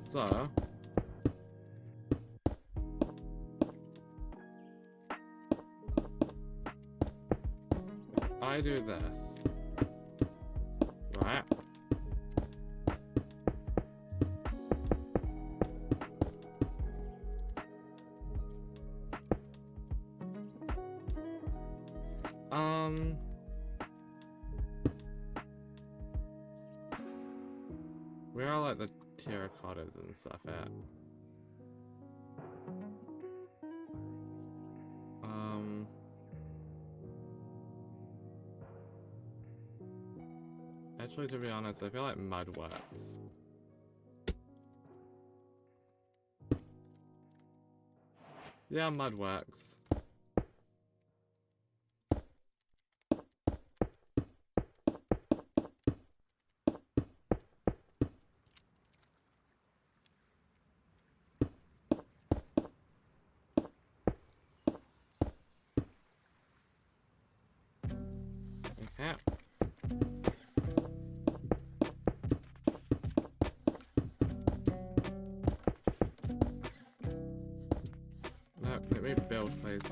So, I do this, right? Where are like the terracottas and stuff at? Actually, to be honest, I feel like mud works. Yeah, mud works. Okay. No, let me build, please.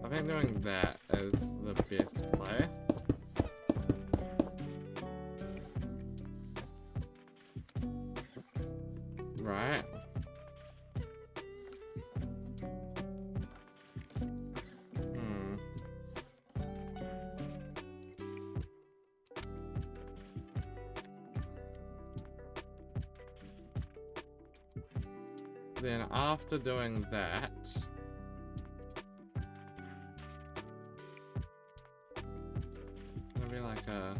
I think doing that is the best play. Right. Then after doing that, it'll be like a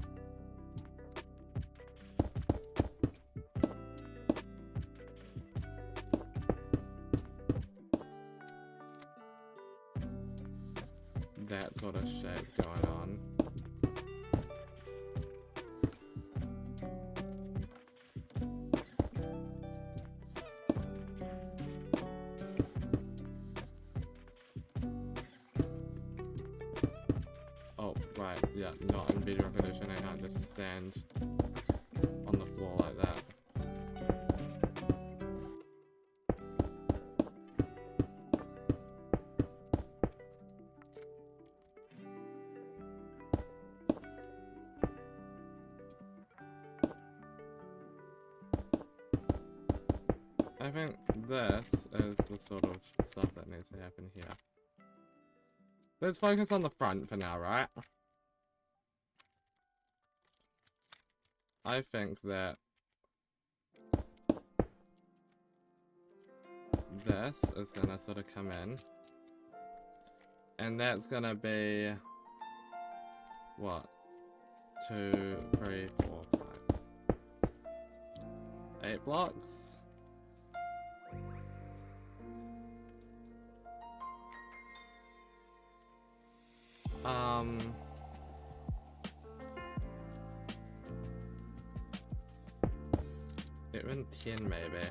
that sort of shape going on. Oh, right, yeah, not in bedrock edition, I can't just stand on the floor like that. I think this is the sort of stuff that needs to happen here. Let's focus on the front for now, right? I think that this is gonna sort of come in. And that's gonna be... what? 2, 3, 4, 5. 8 blocks? Even 10 maybe.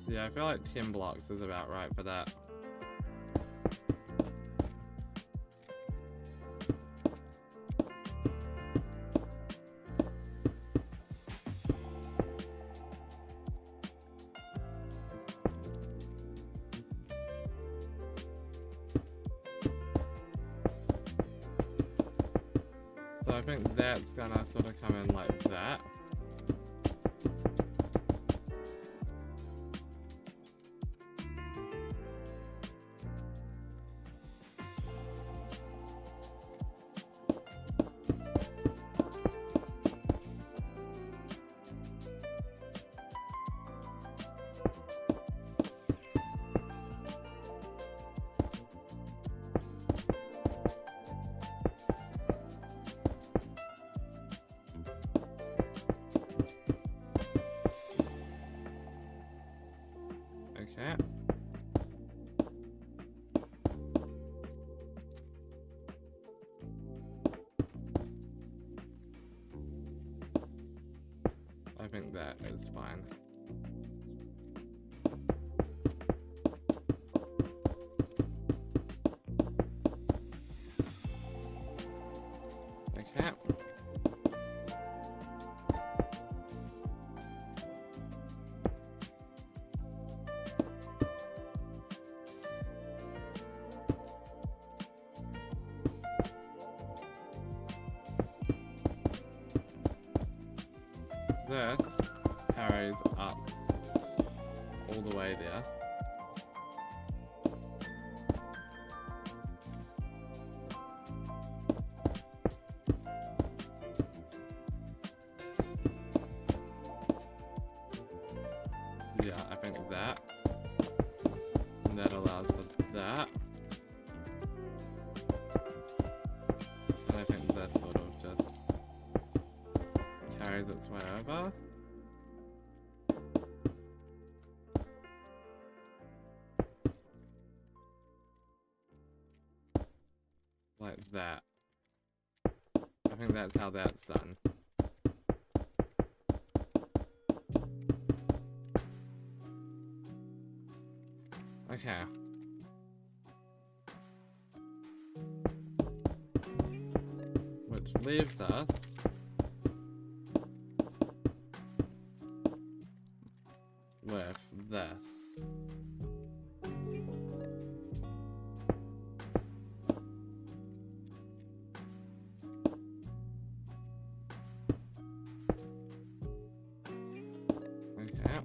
Yeah, I feel like 10 blocks is about right for that. So I think that's gonna sort of come in like that. Okay. I think that is fine. Okay. This carries up all the way there. Yeah, I think that. And that allows for that. And I think this sort of just carries its way over. Like that. I think that's how that's done. Okay. Which leaves us with this. Okay.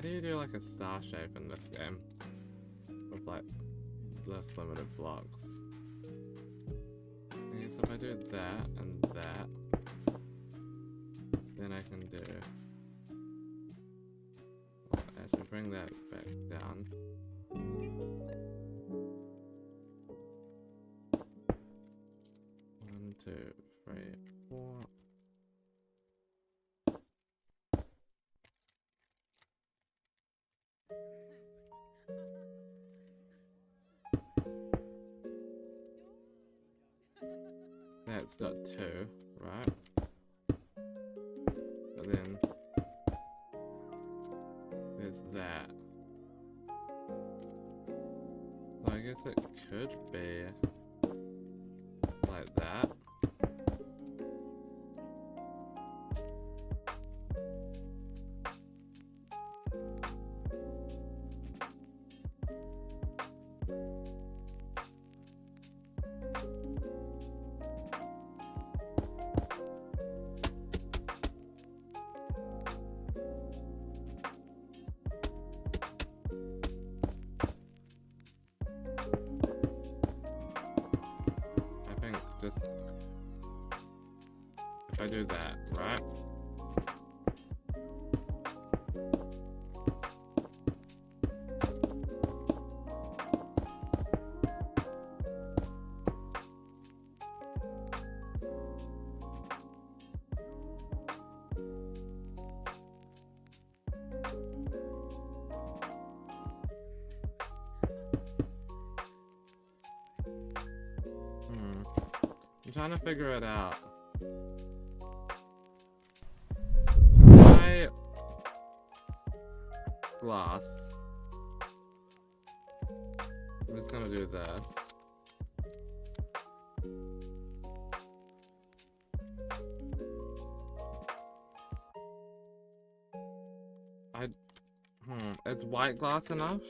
How do you do like a star shape in this game? With like this limited blocks. I guess if I do that and that, then I can do... Well, actually bring that back down. One, two, three, four. That's got two, right? And then there's that. So I guess it could be like that. Just if I do that, right? I'm trying to figure it out. My glass. I'm just gonna do this. Is white glass enough?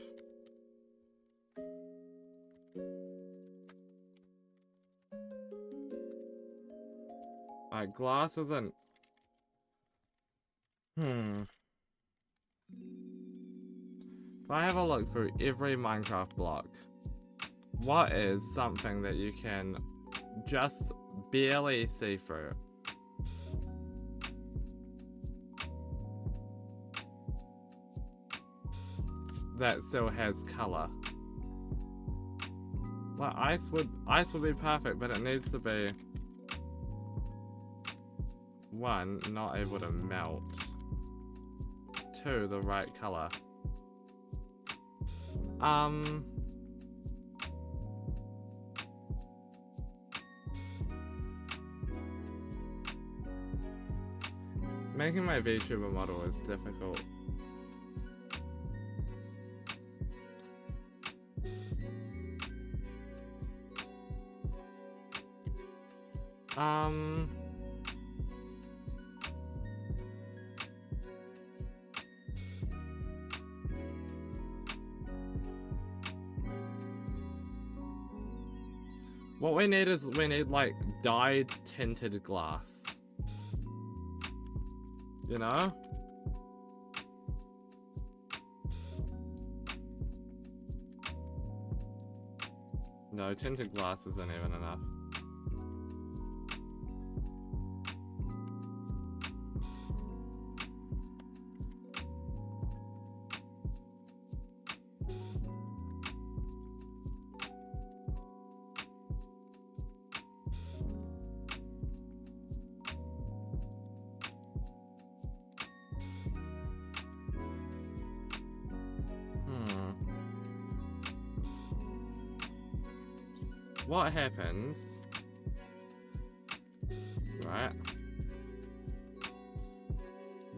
Glass isn't... If I have a look through every Minecraft block, what is something that you can just barely see through? That still has color. Like ice would be perfect, but it needs to be... One, not able to melt. Two, the right color. Making my VTuber model is difficult. What we need is, like dyed tinted glass. You know? No, tinted glass isn't even enough. What happens, right?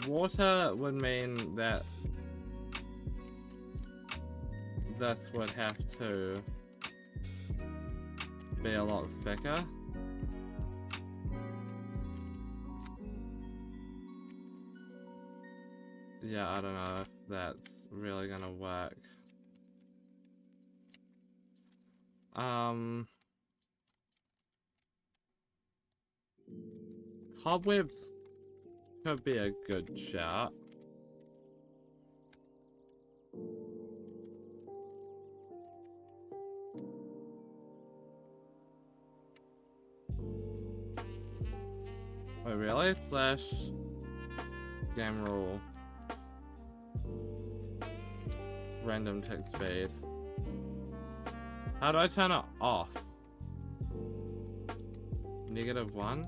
Water would mean that this would have to be a lot thicker. Yeah, I don't know if that's really gonna work. Cobwebs could be a good shout. Wait, really? Slash game rule. Random text speed. How do I turn it off? -1?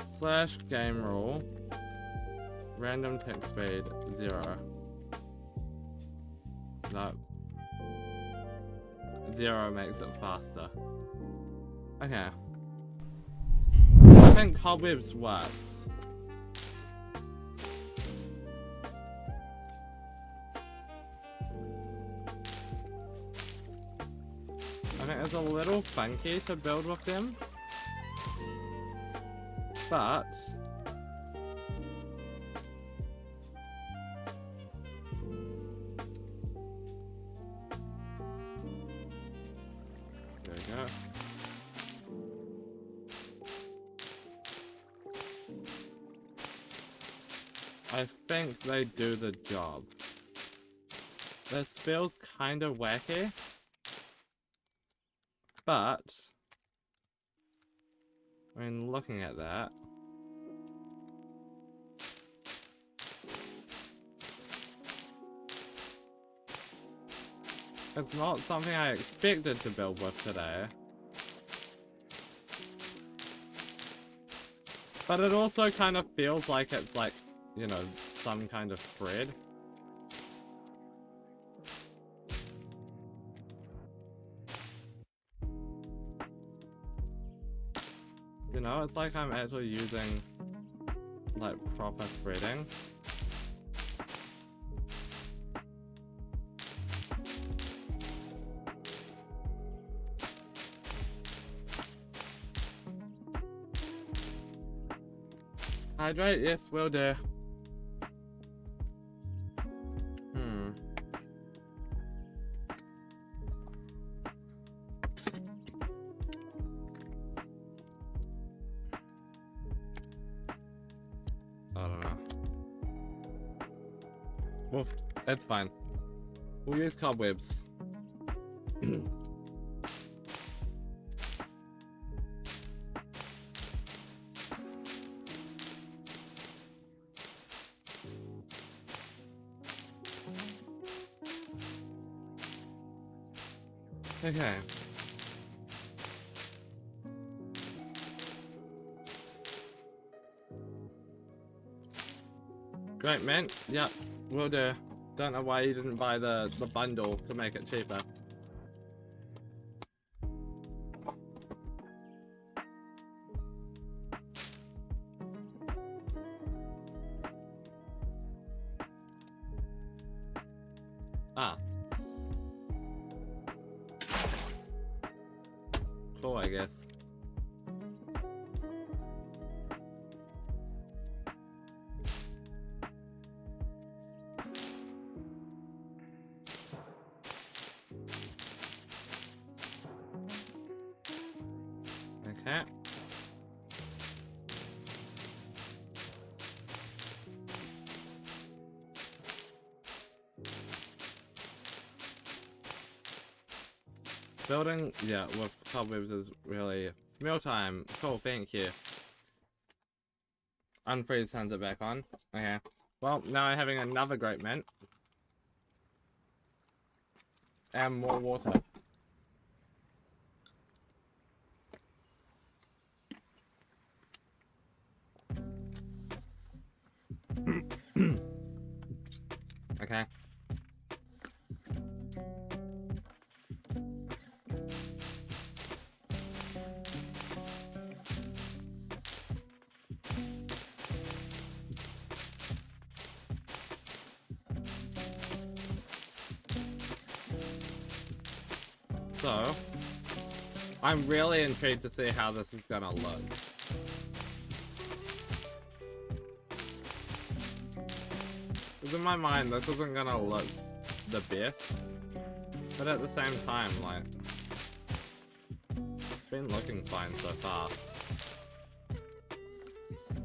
Slash game rule. Random text speed 0. No. 0 makes it faster. Okay. I think cobwebs works. I think it's a little funky to build with them. But there we go. I think they do the job. This feels kind of wacky, but I mean, looking at that, it's not something I expected to build with today. But it also kind of feels like it's like, you know, some kind of thread. You know, it's like I'm actually using like proper threading. Hydrate, yes, will do. I don't know. Well, it's fine. We'll use cobwebs. Okay. Great, man. Yep, will do. Don't know why you didn't buy the bundle to make it cheaper. Ah. Cool, I guess. Okay. Building, yeah, with cobwebs is really mealtime. Cool, thank you. Unfreeze turns it back on. Okay. Well, now I'm having another great mint. And more water. Okay. So, I'm really intrigued to see how this is gonna look. Because in my mind, this isn't gonna look the best. But at the same time, like, it's been looking fine so far.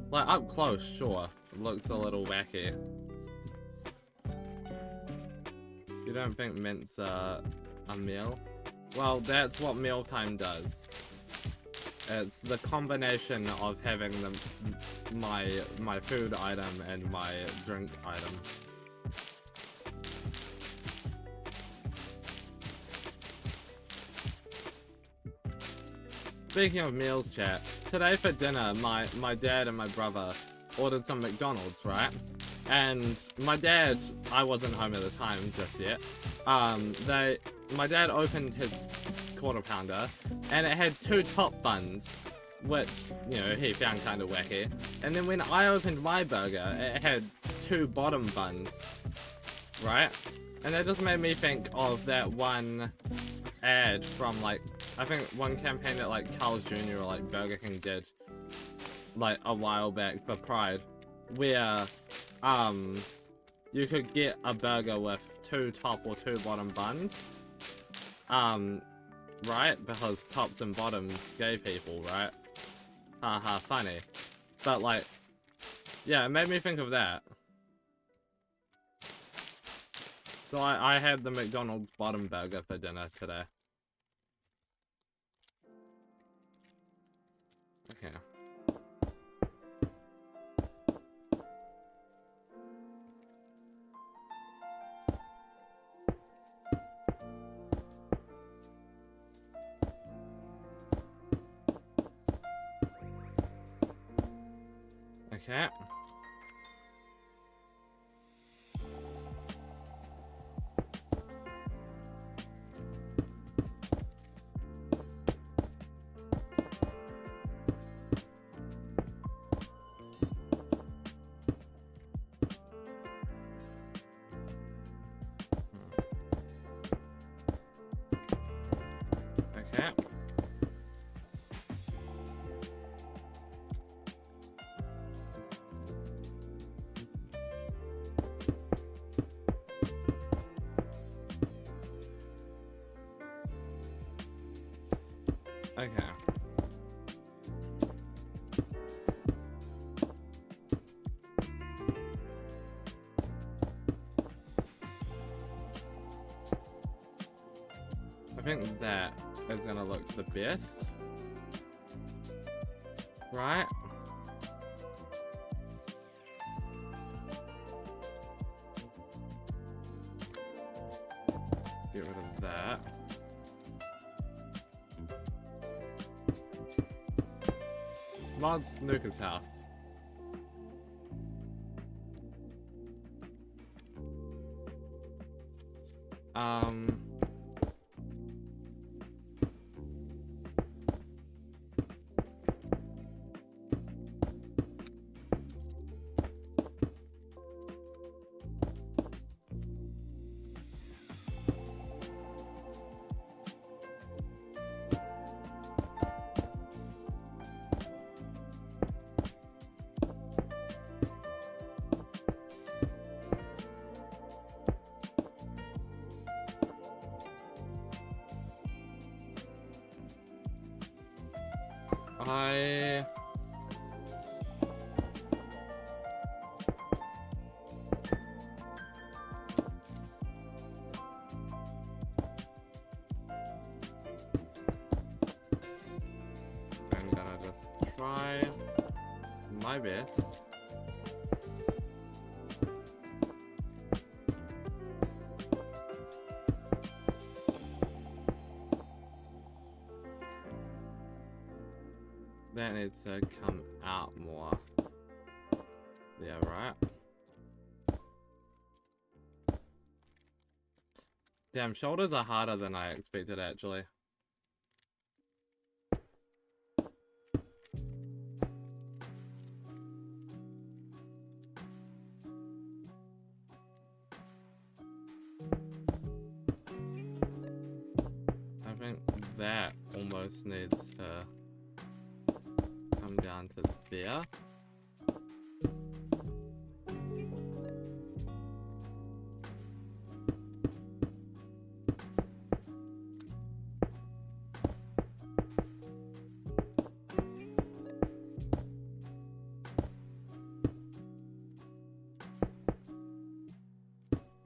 Like, up close, sure, it looks a little wacky. You don't think mint's a meal? Well, that's what mealtime does. It's the combination of having my food item and my drink item. Speaking of meals, chat, today for dinner, my dad and my brother ordered some McDonald's, right? And my dad, I wasn't home at the time just yet. My dad opened his quarter pounder, and it had 2 top buns, which, you know, he found kind of wacky. And then when I opened my burger, it had 2 bottom buns, right? And that just made me think of that one ad from, like, I think one campaign that, like, Carl's Jr. or, like, Burger King did, like, a while back for Pride, where, you could get a burger with 2 top or 2 bottom buns, right? Because tops and bottoms, gay people, right? Haha, funny. But, like, yeah, it made me think of that. So I had the McDonald's bottom burger for dinner today. Okay. Okay. Okay. Okay. I think that is gonna look the best. Right? Get rid of that. Mod Snooker's house. I'm gonna just try my best. That needs to come out more. Yeah, right? Damn, shoulders are harder than I expected, actually. I think that almost needs to come down to there.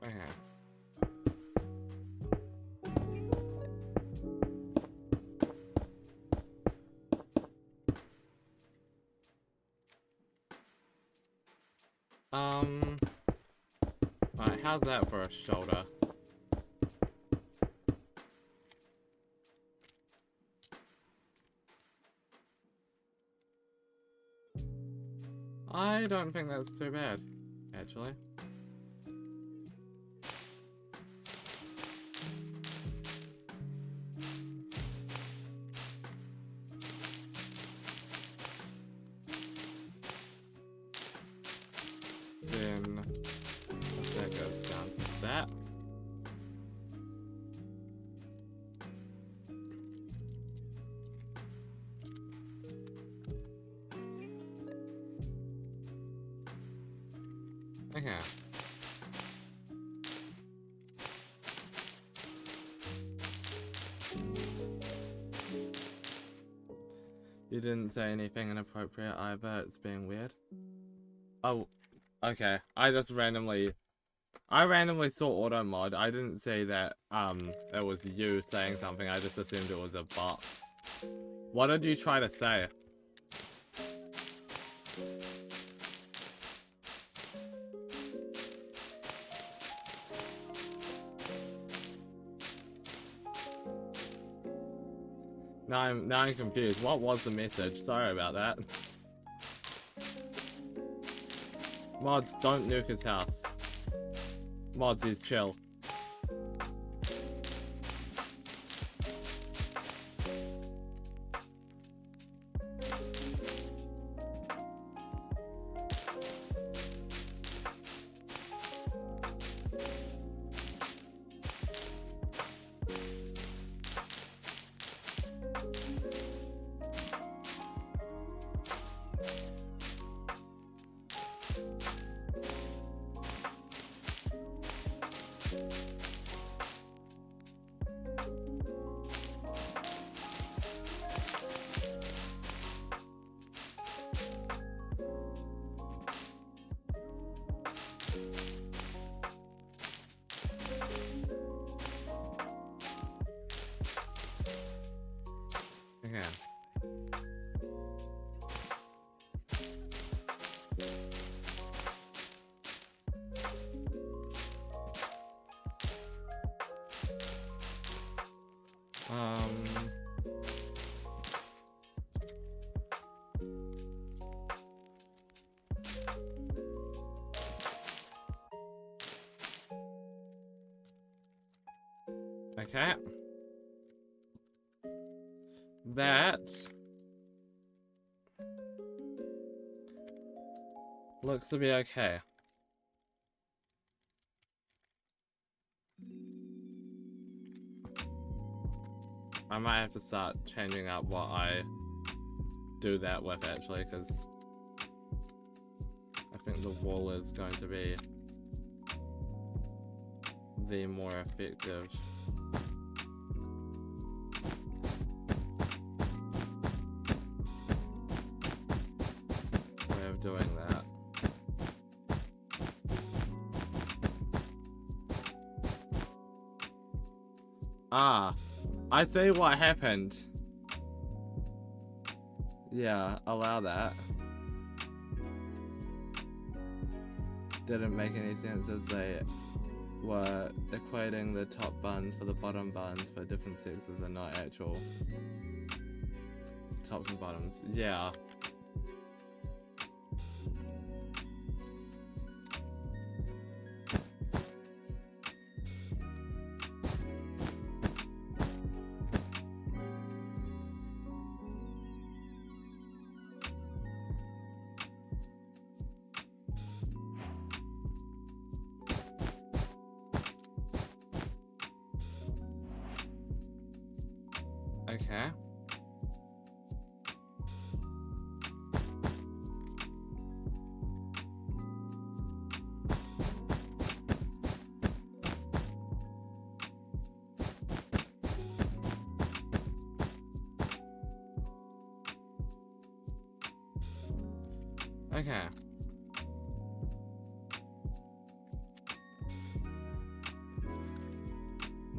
Okay. Alright, how's that for a shoulder? I don't think that's too bad, actually. Then that goes down to that. Okay. You didn't say anything inappropriate either, it's being weird. Oh, okay. I randomly saw auto mod. I didn't say that, it was you saying something, I just assumed it was a bot. What did you try to say? Now I'm confused. What was the message? Sorry about that. Mods, don't nuke his house. Mods, he's chill. Okay. Okay. That looks to be okay. I might have to start changing up what I do that with, actually, because I think the wall is going to be the more effective way of doing that. Ah, I see what happened. Yeah, allow that. Didn't make any sense as they were equating the top buns for the bottom buns for different sexes and not actual tops and bottoms. Yeah. Okay. Okay.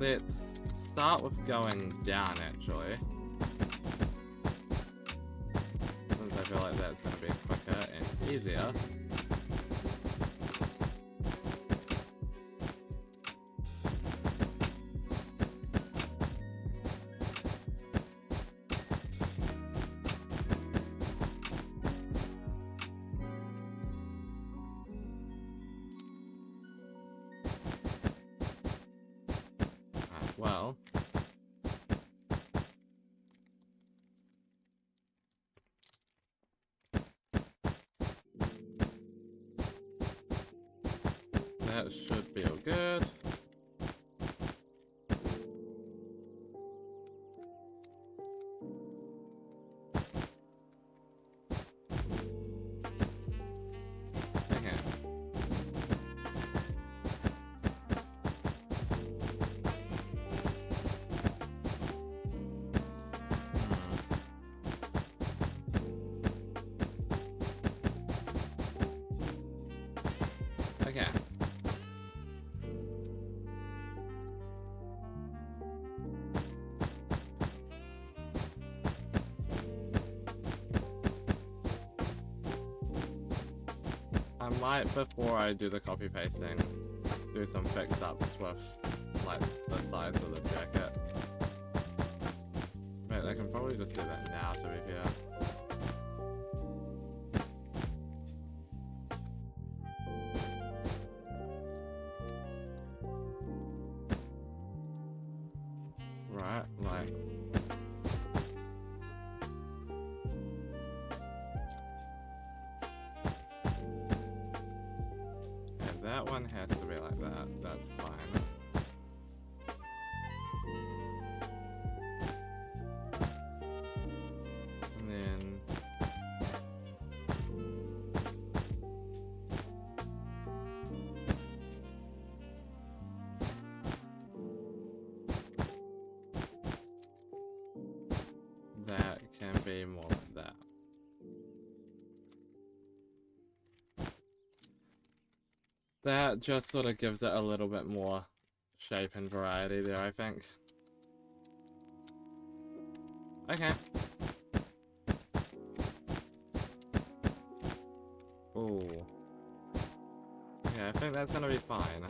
let's start with going down actually. Since I feel like that's going to be quicker and easier. Well, that should be all good. Okay. Okay. I might, before I do the copy pasting, do some fix-ups with, like, the sides of the jacket. Wait, I can probably just do that now, to be fair. Right, like... Okay, that one has to be like that, that's fine. And then... that can be more like that. That just sort of gives it a little bit more shape and variety there, I think. Okay. Ooh. Okay, I think that's gonna be fine.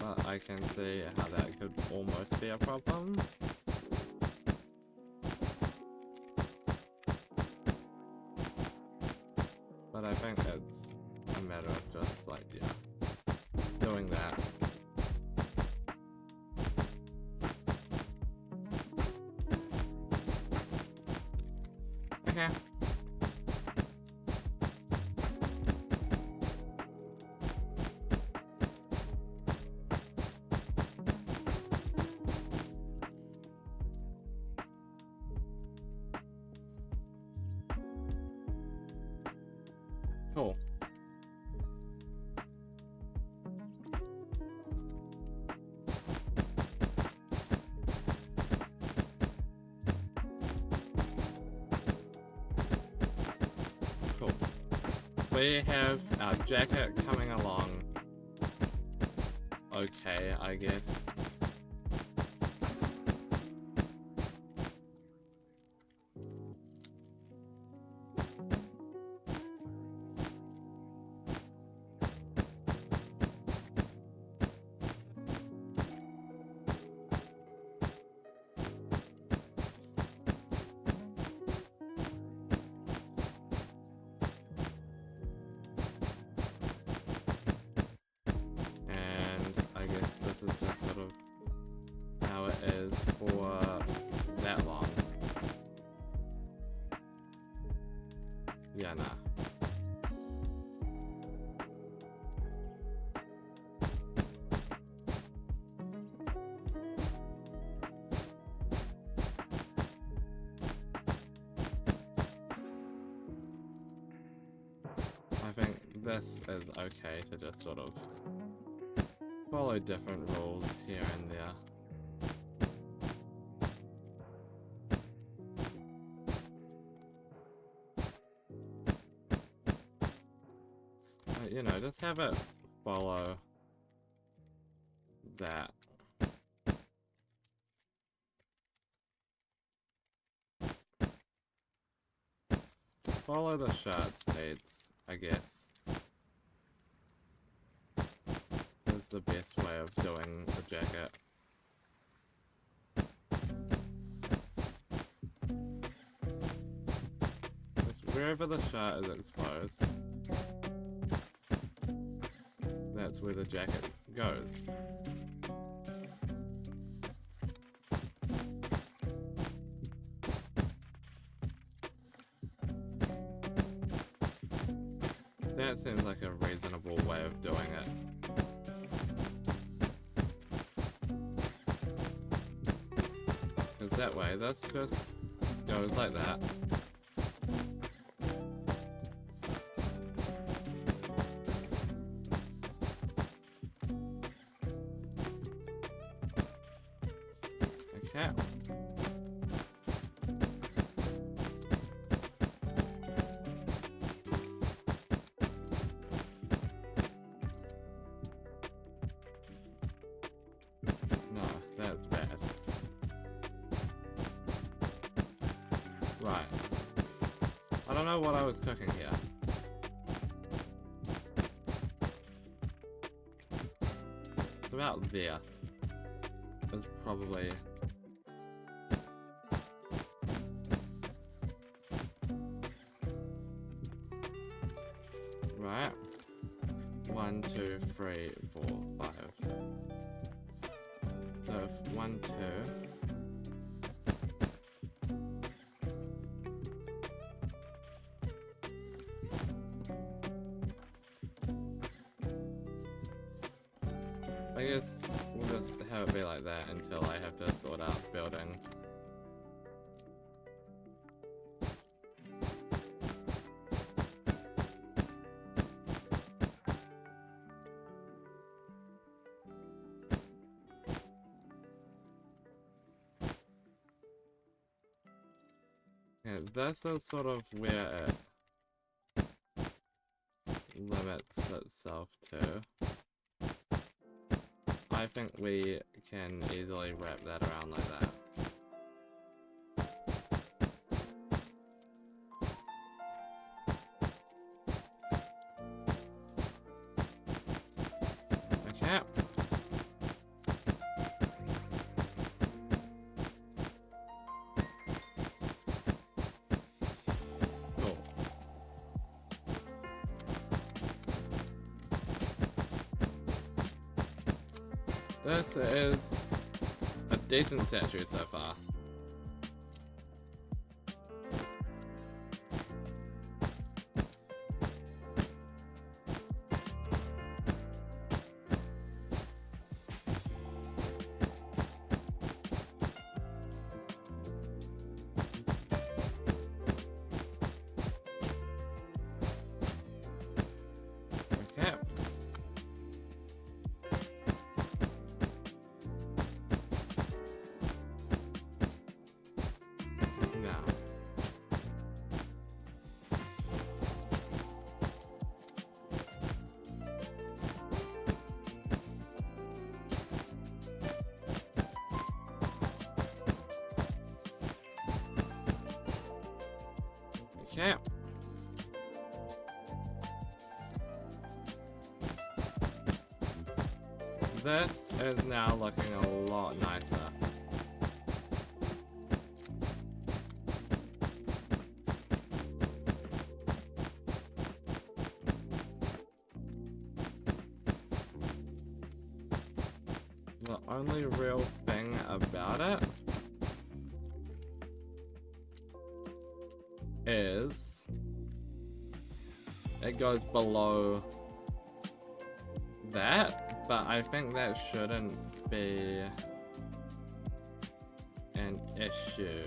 But I can see how that could almost be a problem. But I think it's a matter of just, like, yeah, doing that. Okay. Cool. Cool. We have our jacket coming along. Okay, I guess. Yeah, nah. I think this is okay to just sort of follow different rules here and there. You know, just have it follow that. Follow the shirt's needs, I guess. Is the best way of doing the jacket. It's wherever the shirt is exposed, that's where the jacket goes. That seems like a reasonable way of doing it. Because that way, this just goes like that. Okay. No, that's bad. Right. I don't know what I was cooking here. It's about there. It's probably... Right. 1, 2, 3, 4, 5, 6. So if 1, 2... I guess we'll just have it be like that until I have to sort out building. Yeah, this is sort of where it limits itself to. I think we can easily wrap that around like that. Okay. Cool. This is a decent statue so far. Okay. Now. Okay. This is now looking a lot nicer. The only real thing about it is it goes below that, but I think that shouldn't be an issue.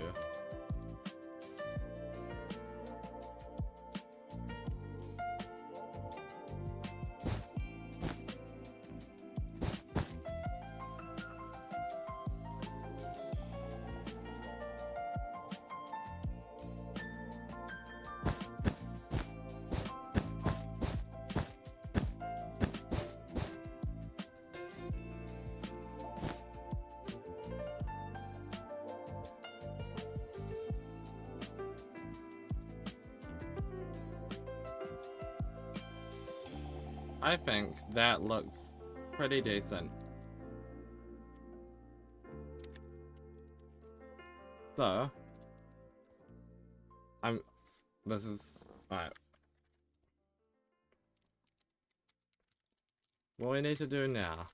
I think that looks pretty decent. So, this is, alright. What we need to do now,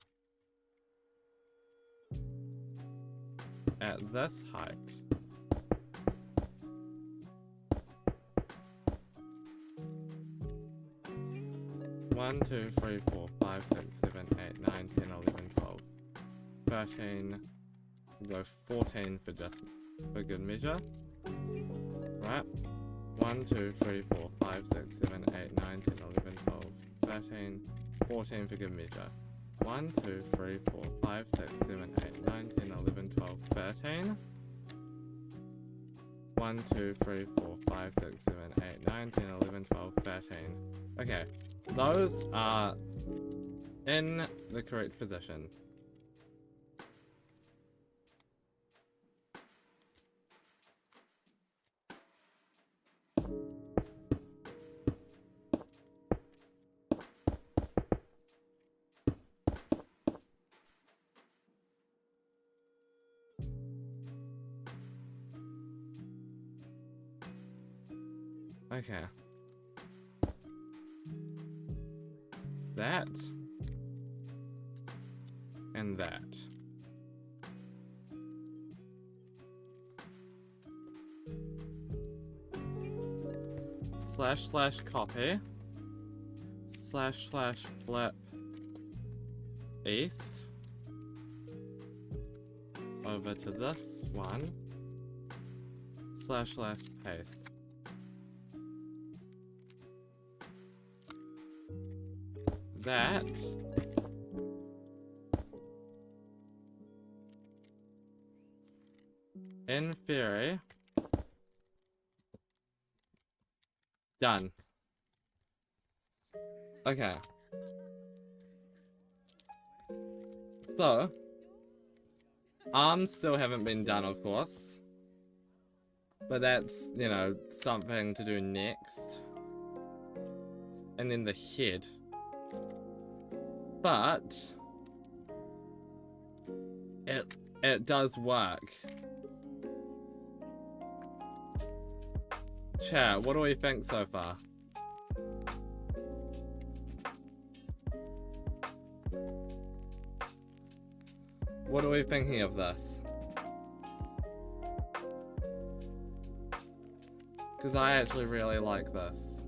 at this height, one, 2, 3, 4, 5, 6, 7, 8, 9, 10, 11, 12, 13, go 14 for just for good measure. Right? 1, 2, 3, 4, 5, 6, 7, 8, 9, 10, 11, 12, 13, 14 for good measure. 1, 2, 3, 4, 5, 6, 7, 8, 9, 10, 11, 12, 13. 1, 2, 3, 4, 5, 6, 7, 8, 9, 10, 11, 12, 13. Okay, those are in the correct position. Okay. That. And that. / copy. / flip. East. Over to this one. / paste. That in theory done. Okay, so arms still haven't been done, of course, but that's, you know, something to do next. And then the head. But it does work. Chat, what do we think so far? What are we thinking of this? Because I actually really like this.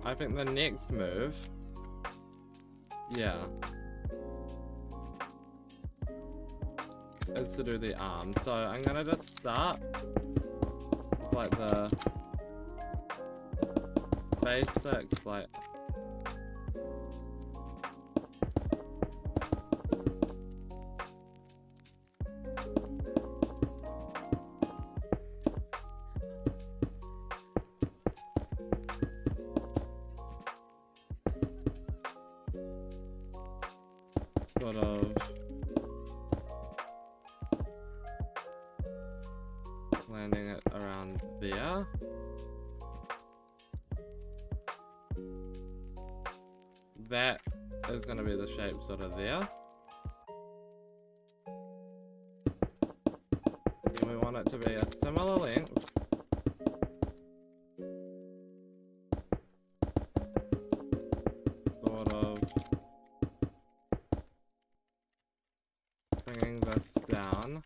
I think the next move, yeah, is to do the arm. So I'm gonna just start with like the basic, like, sort of landing it around there. That is going to be the shape sort of there. And we want it to be a similar length. Sort of bringing this down.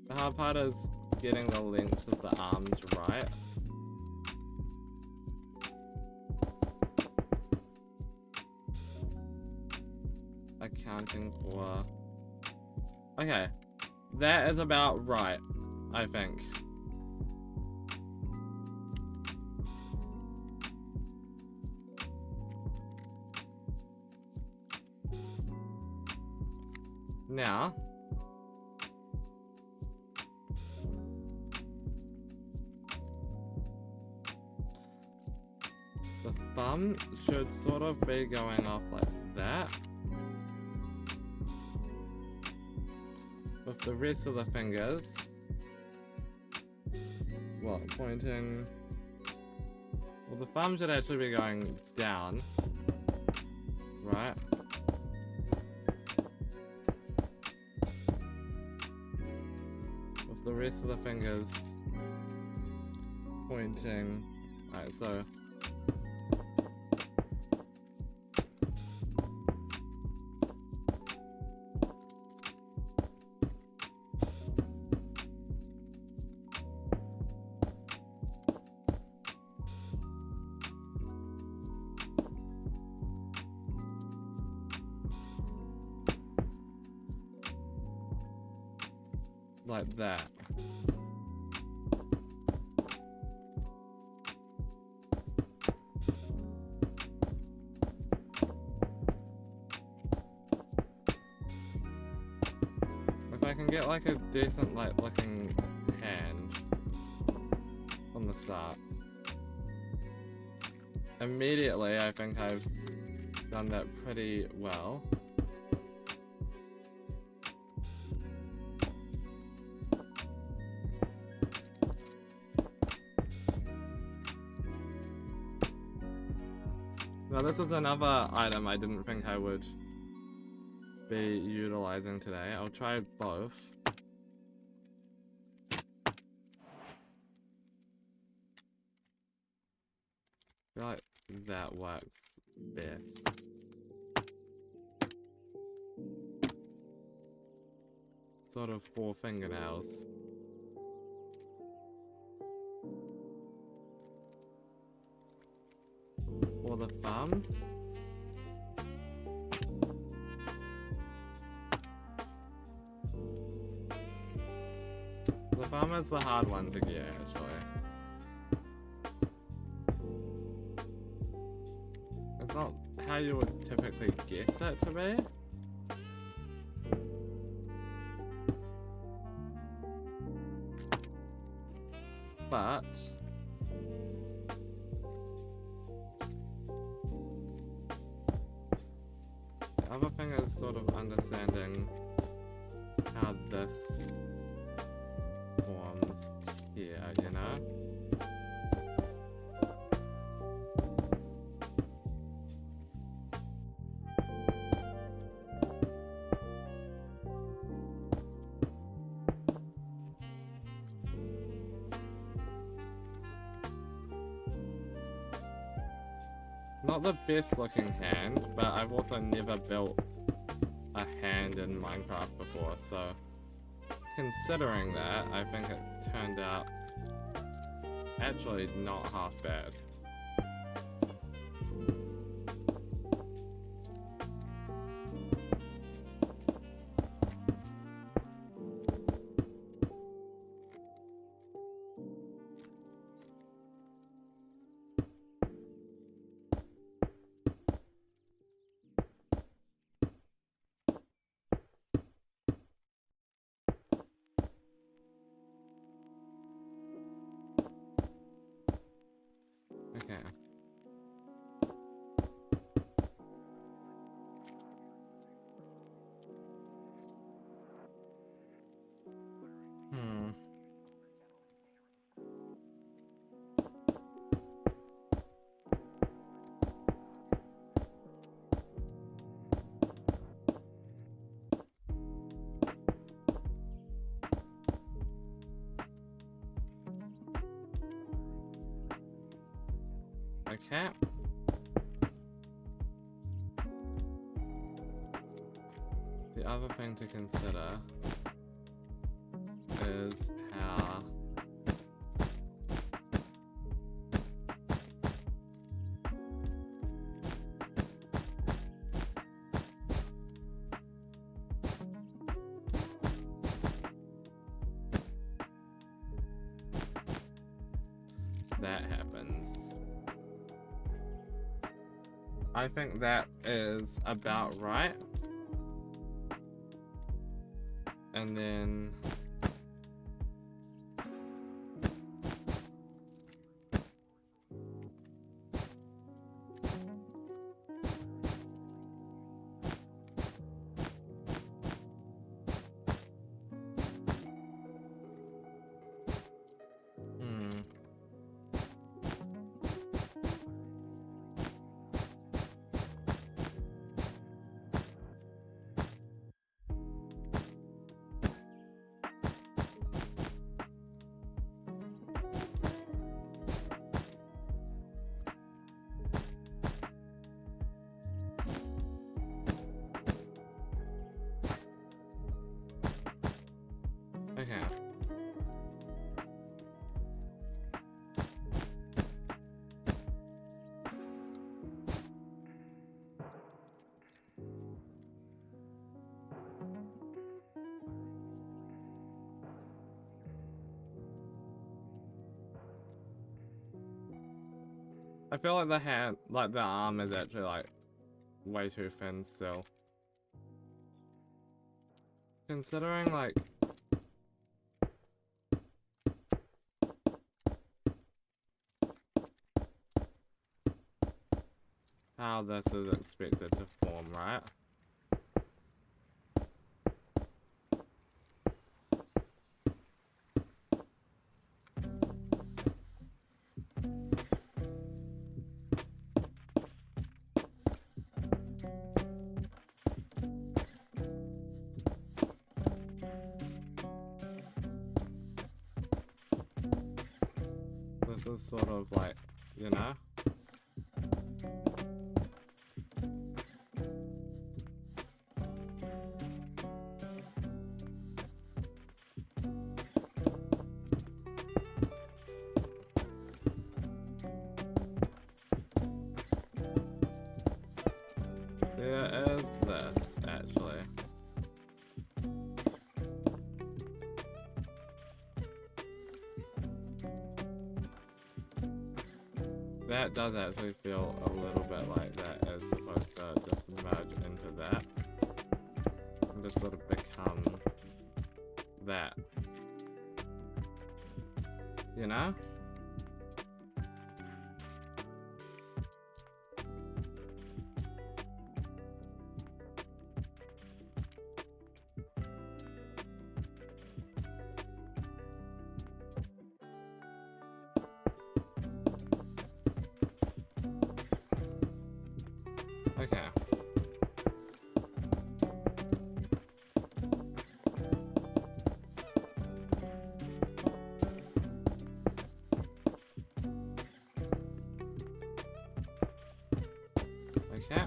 The hard part is getting the length of the arms right. Accounting for... Okay, that is about right, I think. Now, the thumb should sort of be going off like that, with the rest of the fingers what, pointing... Well, the thumb should actually be going down, right? With the rest of the fingers pointing... Alright, so... like that. If I can get like a decent like looking hand from the start, immediately I think I've done that pretty well. Now this is another item I didn't think I would be utilizing today. I'll try both. I feel like that works best. Sort of 4 fingernails. Or the thumb. The thumb is the hard one to get, actually. It's not how you would typically guess it to be. But the other thing is sort of understanding how this forms here, you know? Not the best looking hand, but I've also never built a hand in Minecraft before, so considering that, I think it turned out actually not half bad. Okay. Okay. The other thing to consider is how that happens. I think that is about right. And then I feel like the hand, like the arm is actually like way too thin still. Considering like how this is expected to form, right? This is sort of like, you know? There is this, actually. That does actually feel a little bit like that is supposed to just merge into that. And just sort of become that. You know? Okay. Okay.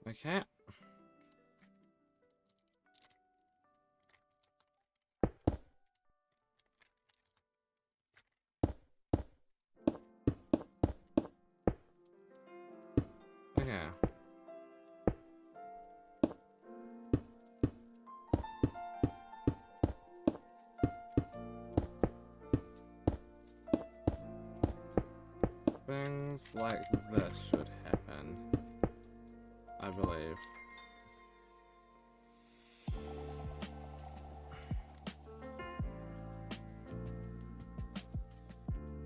Okay. Okay. Things like this should happen, I believe.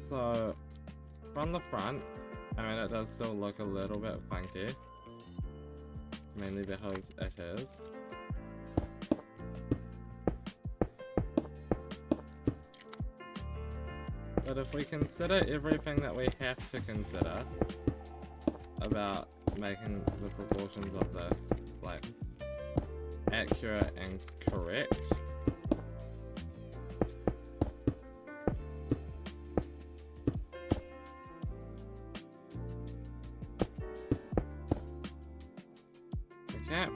So, from the front, I mean, it does still look a little bit funky. Mainly because it is. But if we consider everything that we have to consider about making the proportions of this, like, accurate and correct, okay.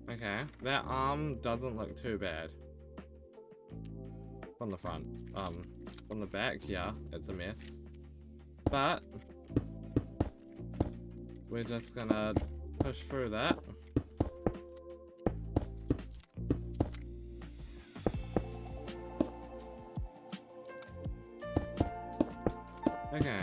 Okay, that arm doesn't look too bad. From the front. From the back, yeah, it's a mess. But we're just gonna push through that. Okay.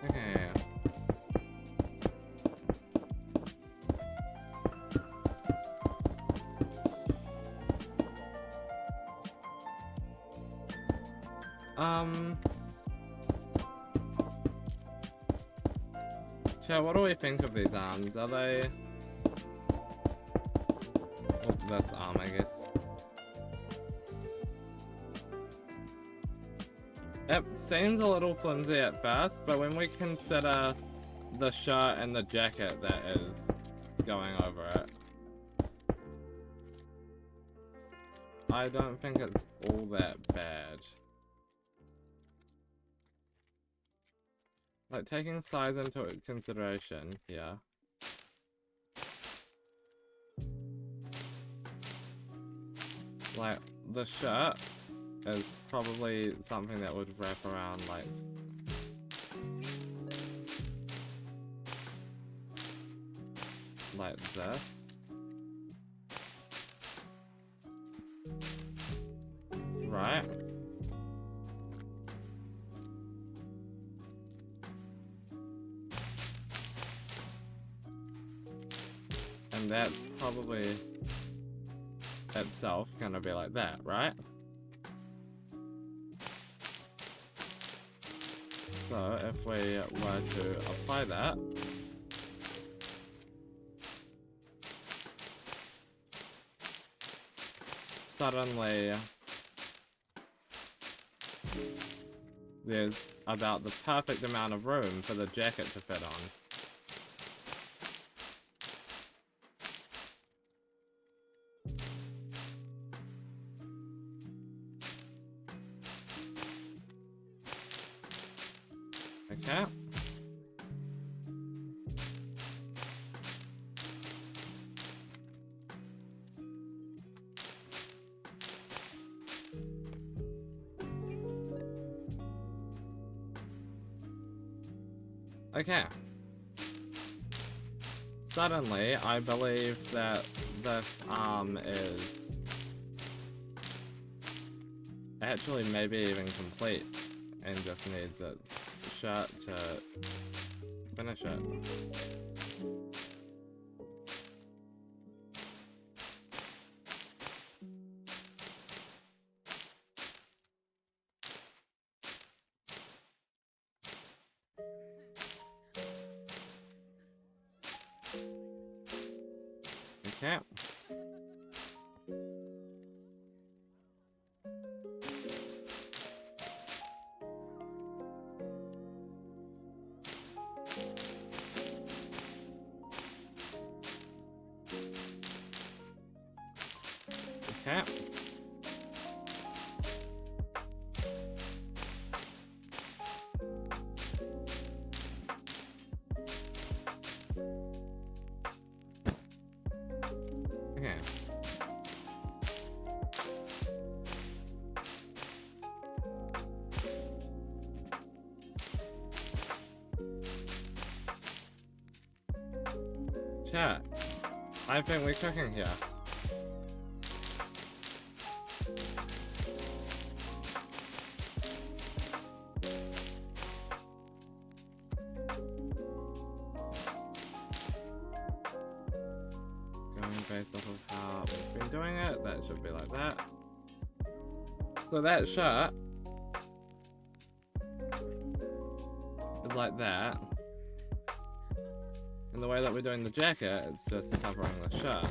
Okay. Chat, what do we think of these arms? Are they... Well, this arm, I guess. It seems a little flimsy at first, but when we consider the shirt and the jacket that is going over it, I don't think it's all that bad. Like, taking size into consideration here. Like, the shirt is probably something that would wrap around, like this. Right? And that's probably itself gonna be like that, right? So if we were to apply that, suddenly there's about the perfect amount of room for the jacket to fit on. Okay. Okay. Suddenly, I believe that this arm is actually maybe even complete and just needs its shirt to finish it. Okay. Okay. Okay. Chat, I think we're cooking here. Based off of how we've been doing it, that should be like that. So that shirt is like that. And the way that we're doing the jacket, it's just covering the shirt.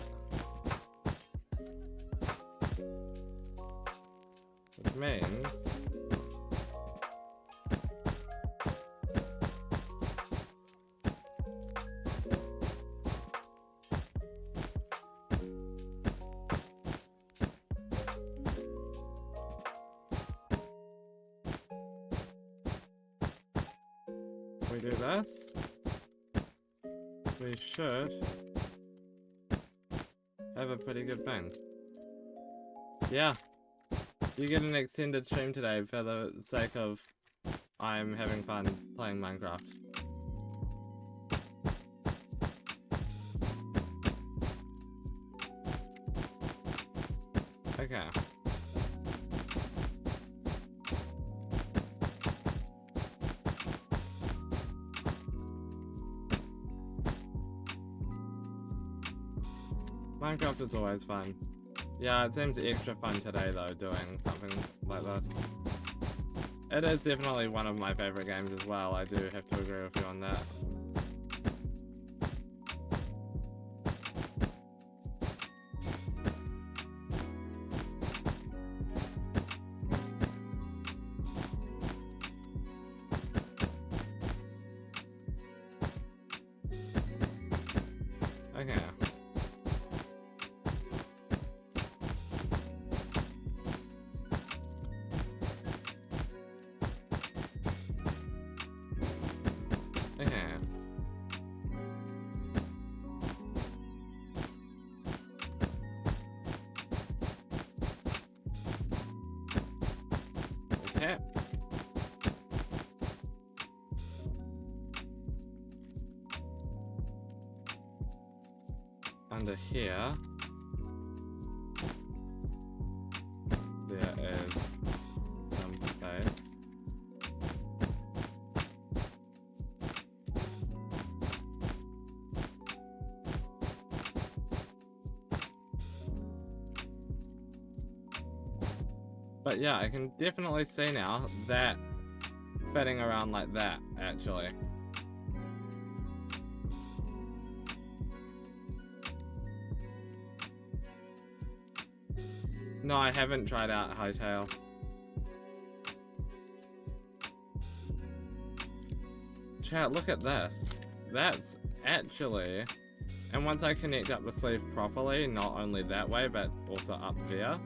Which means we do this, we should have a pretty good thing. Yeah, you get an extended stream today for the sake of I'm having fun playing Minecraft. Okay. Minecraft is always fun. Yeah, it seems extra fun today though, doing something like this. It is definitely one of my favorite games as well. I do have to agree with you on that. Okay. Okay. Okay. Under here, there is some space. But yeah, I can definitely see now that fitting around like that, actually. No, I haven't tried out Hightail. Chat, look at this. That's actually... And once I connect up the sleeve properly, not only that way, but also up there,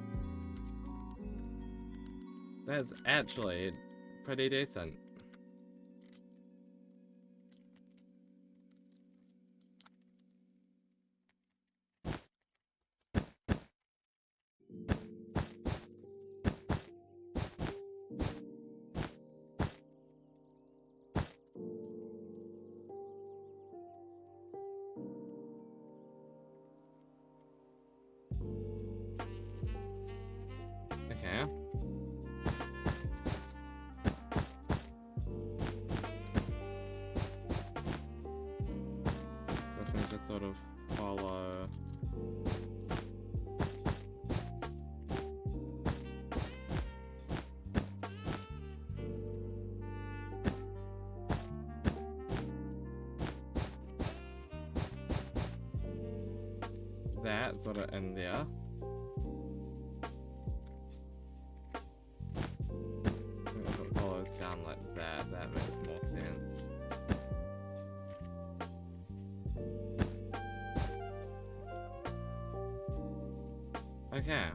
that's actually pretty decent. Okay. Just need to sort of follow. That sort of in there. If it follows down like that, that makes more sense. Okay.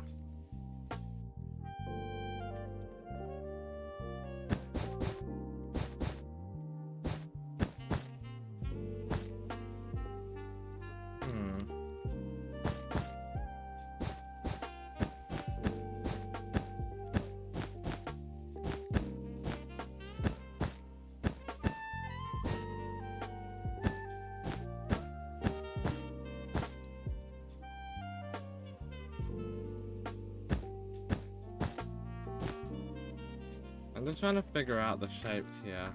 I'm just trying to figure out the shape here.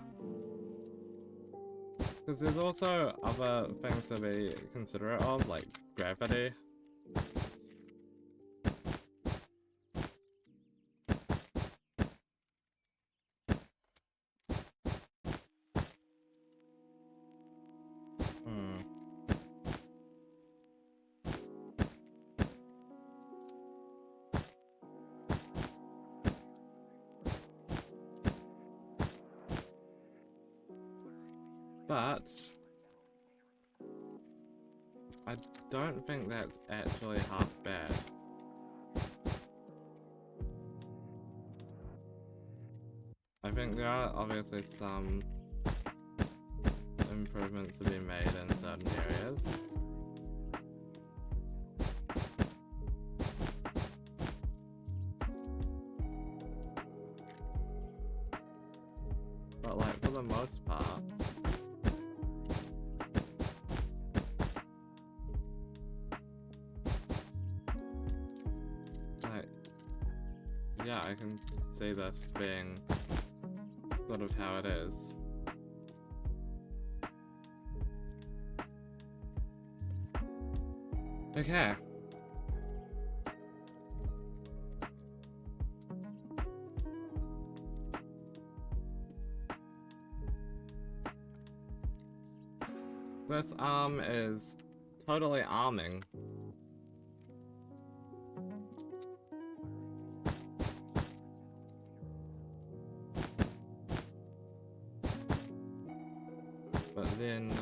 Because there's also other things to be considerate of, like gravity. But I don't think that's actually half bad. I think there are obviously some improvements to be made in certain areas. But like for the most part, yeah, I can see this being sort of how it is. Okay. This arm is totally arming. But then...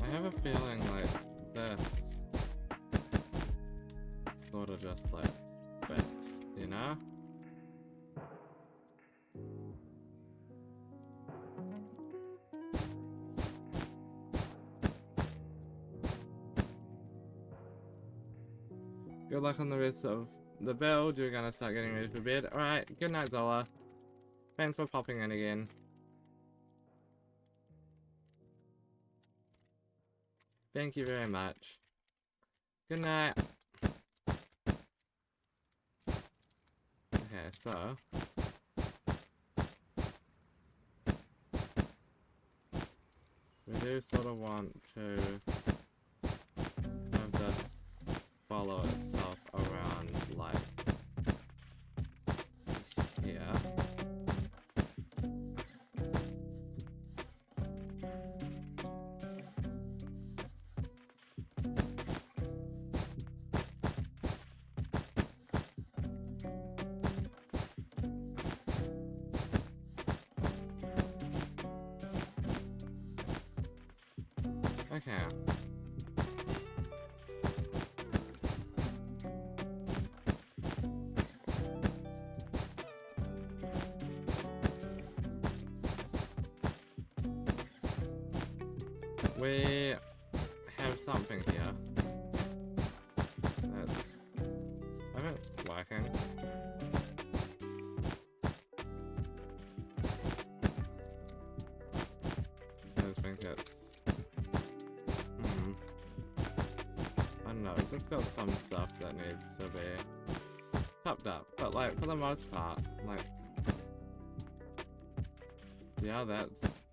I have a feeling like this sort of just like fits, you know? Good luck on the rest of the build. You're gonna start getting ready for bed. Alright, good night, Zola. Thanks for popping in again. Thank you very much. Good night. Okay, so... we do sort of want to have this follow itself around, like, here. Okay. We have something here that's working. I just think it's... I don't know, it's just got some stuff that needs to be topped up, but like for the most part, like, yeah, that's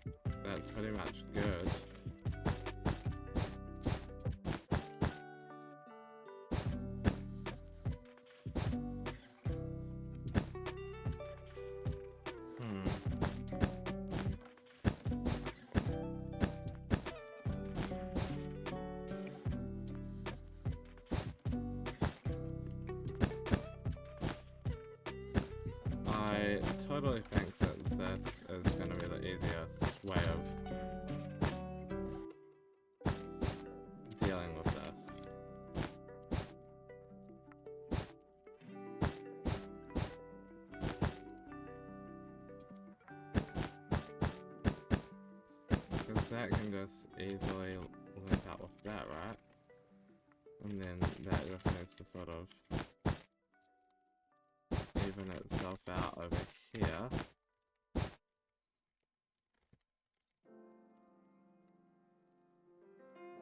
pretty much good. I totally think that this is going to be the easiest way of dealing with this. Because that can just easily link up with that, right? And then that just needs to sort of even itself out over here.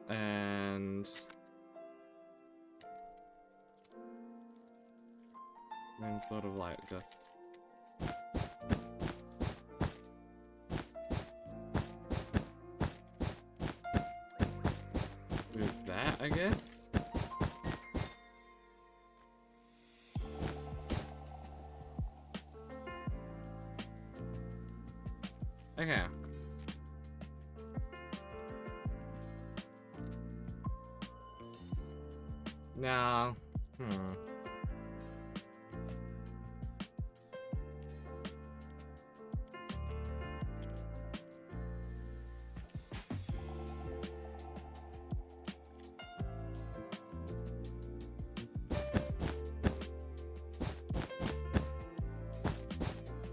And then sort of like just do that, I guess. Okay. Now,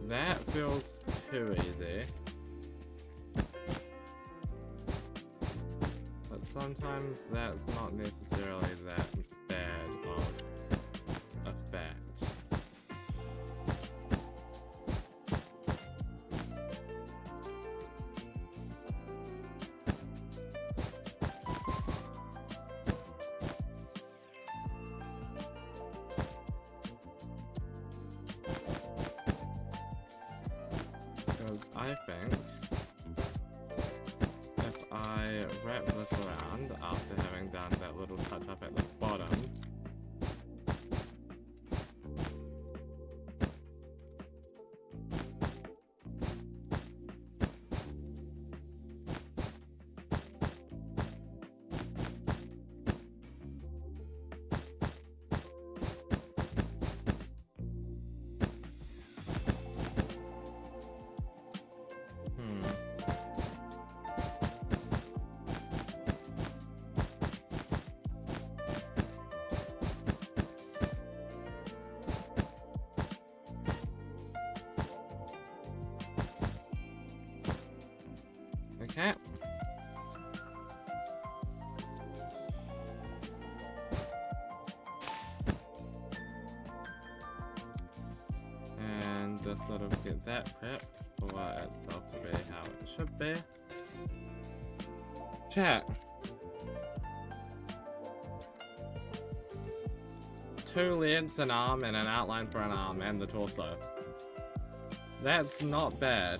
that feels too easy. But sometimes that's not necessarily that bad of a fact. Because I think if I wrap this around after having done that little touch up at the bottom, okay. And just sort of get that prepped for itself to be how it should be. Chat. 2 legs, an arm, and an outline for an arm and the torso. That's not bad.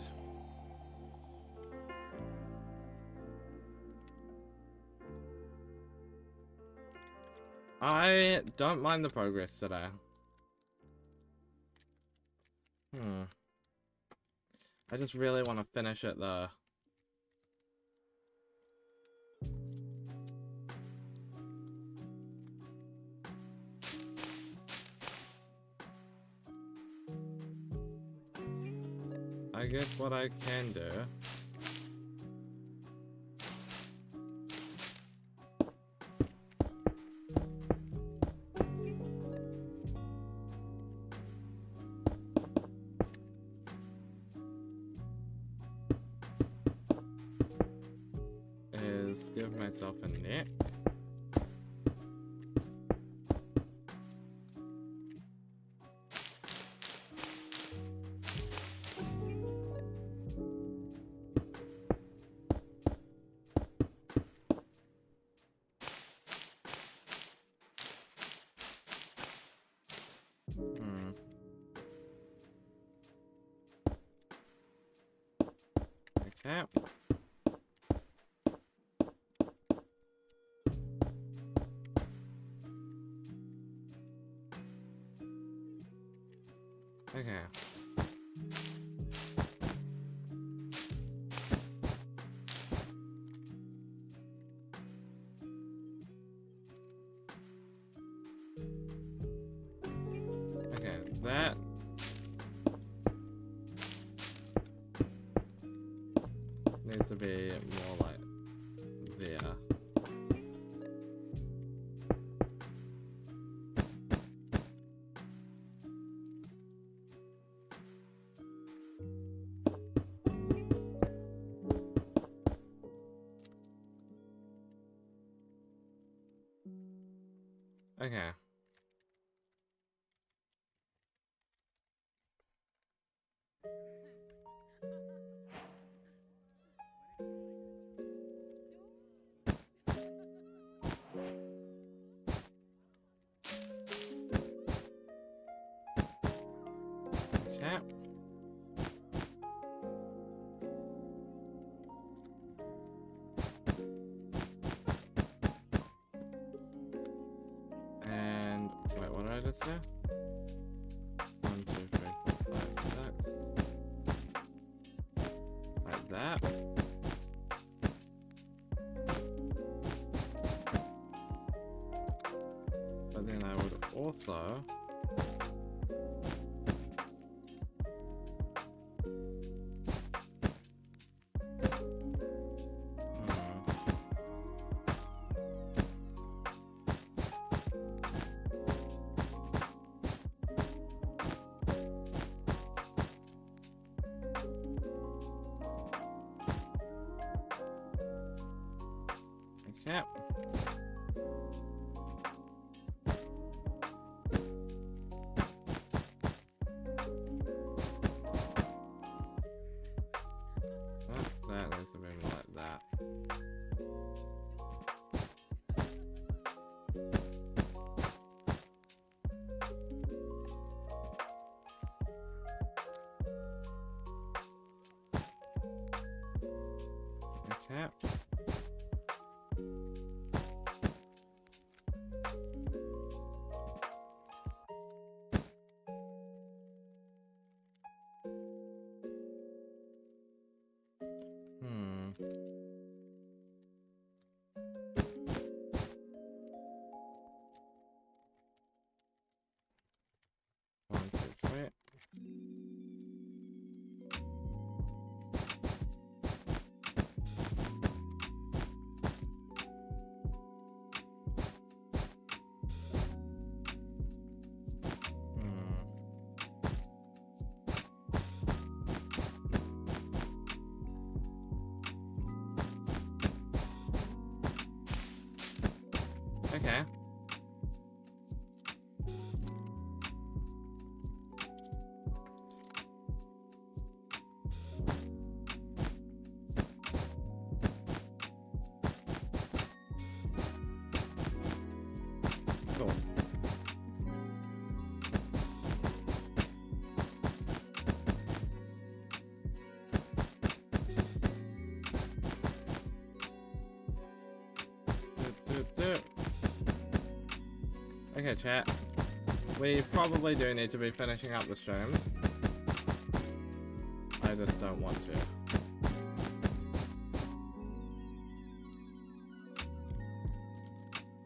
I don't mind the progress today. I just really want to finish it though. I guess what I can do is give myself a neck. Okay. Okay. Okay, that needs to be more like there. Okay. Okay. And wait, what did I just say? 1, 2, 3, 4, 5, 6. Like that. But then I would also okay. That needs to be more like that. chat. One, two, three. Okay. Cool. Okay, chat. We probably do need to be finishing up the stream. I just don't want to.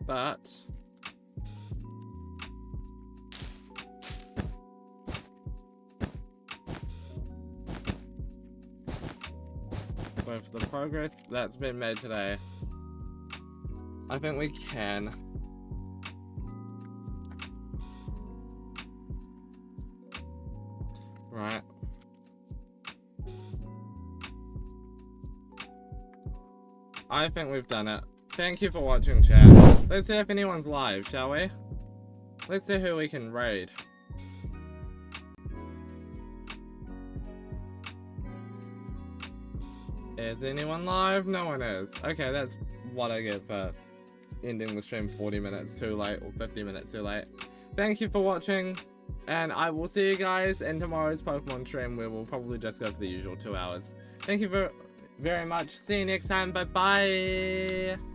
But with the progress that's been made today, I think we can right. I think we've done it. Thank you for watching, chat. Let's see if anyone's live, shall we? Let's see who we can raid. Is anyone live? No one is. Okay, that's what I get for ending the stream 40 minutes too late or 50 minutes too late. Thank you for watching, and I will see you guys in tomorrow's Pokemon stream, where we'll probably just go for the usual 2 hours. Thank you very much. See you next time. Bye bye.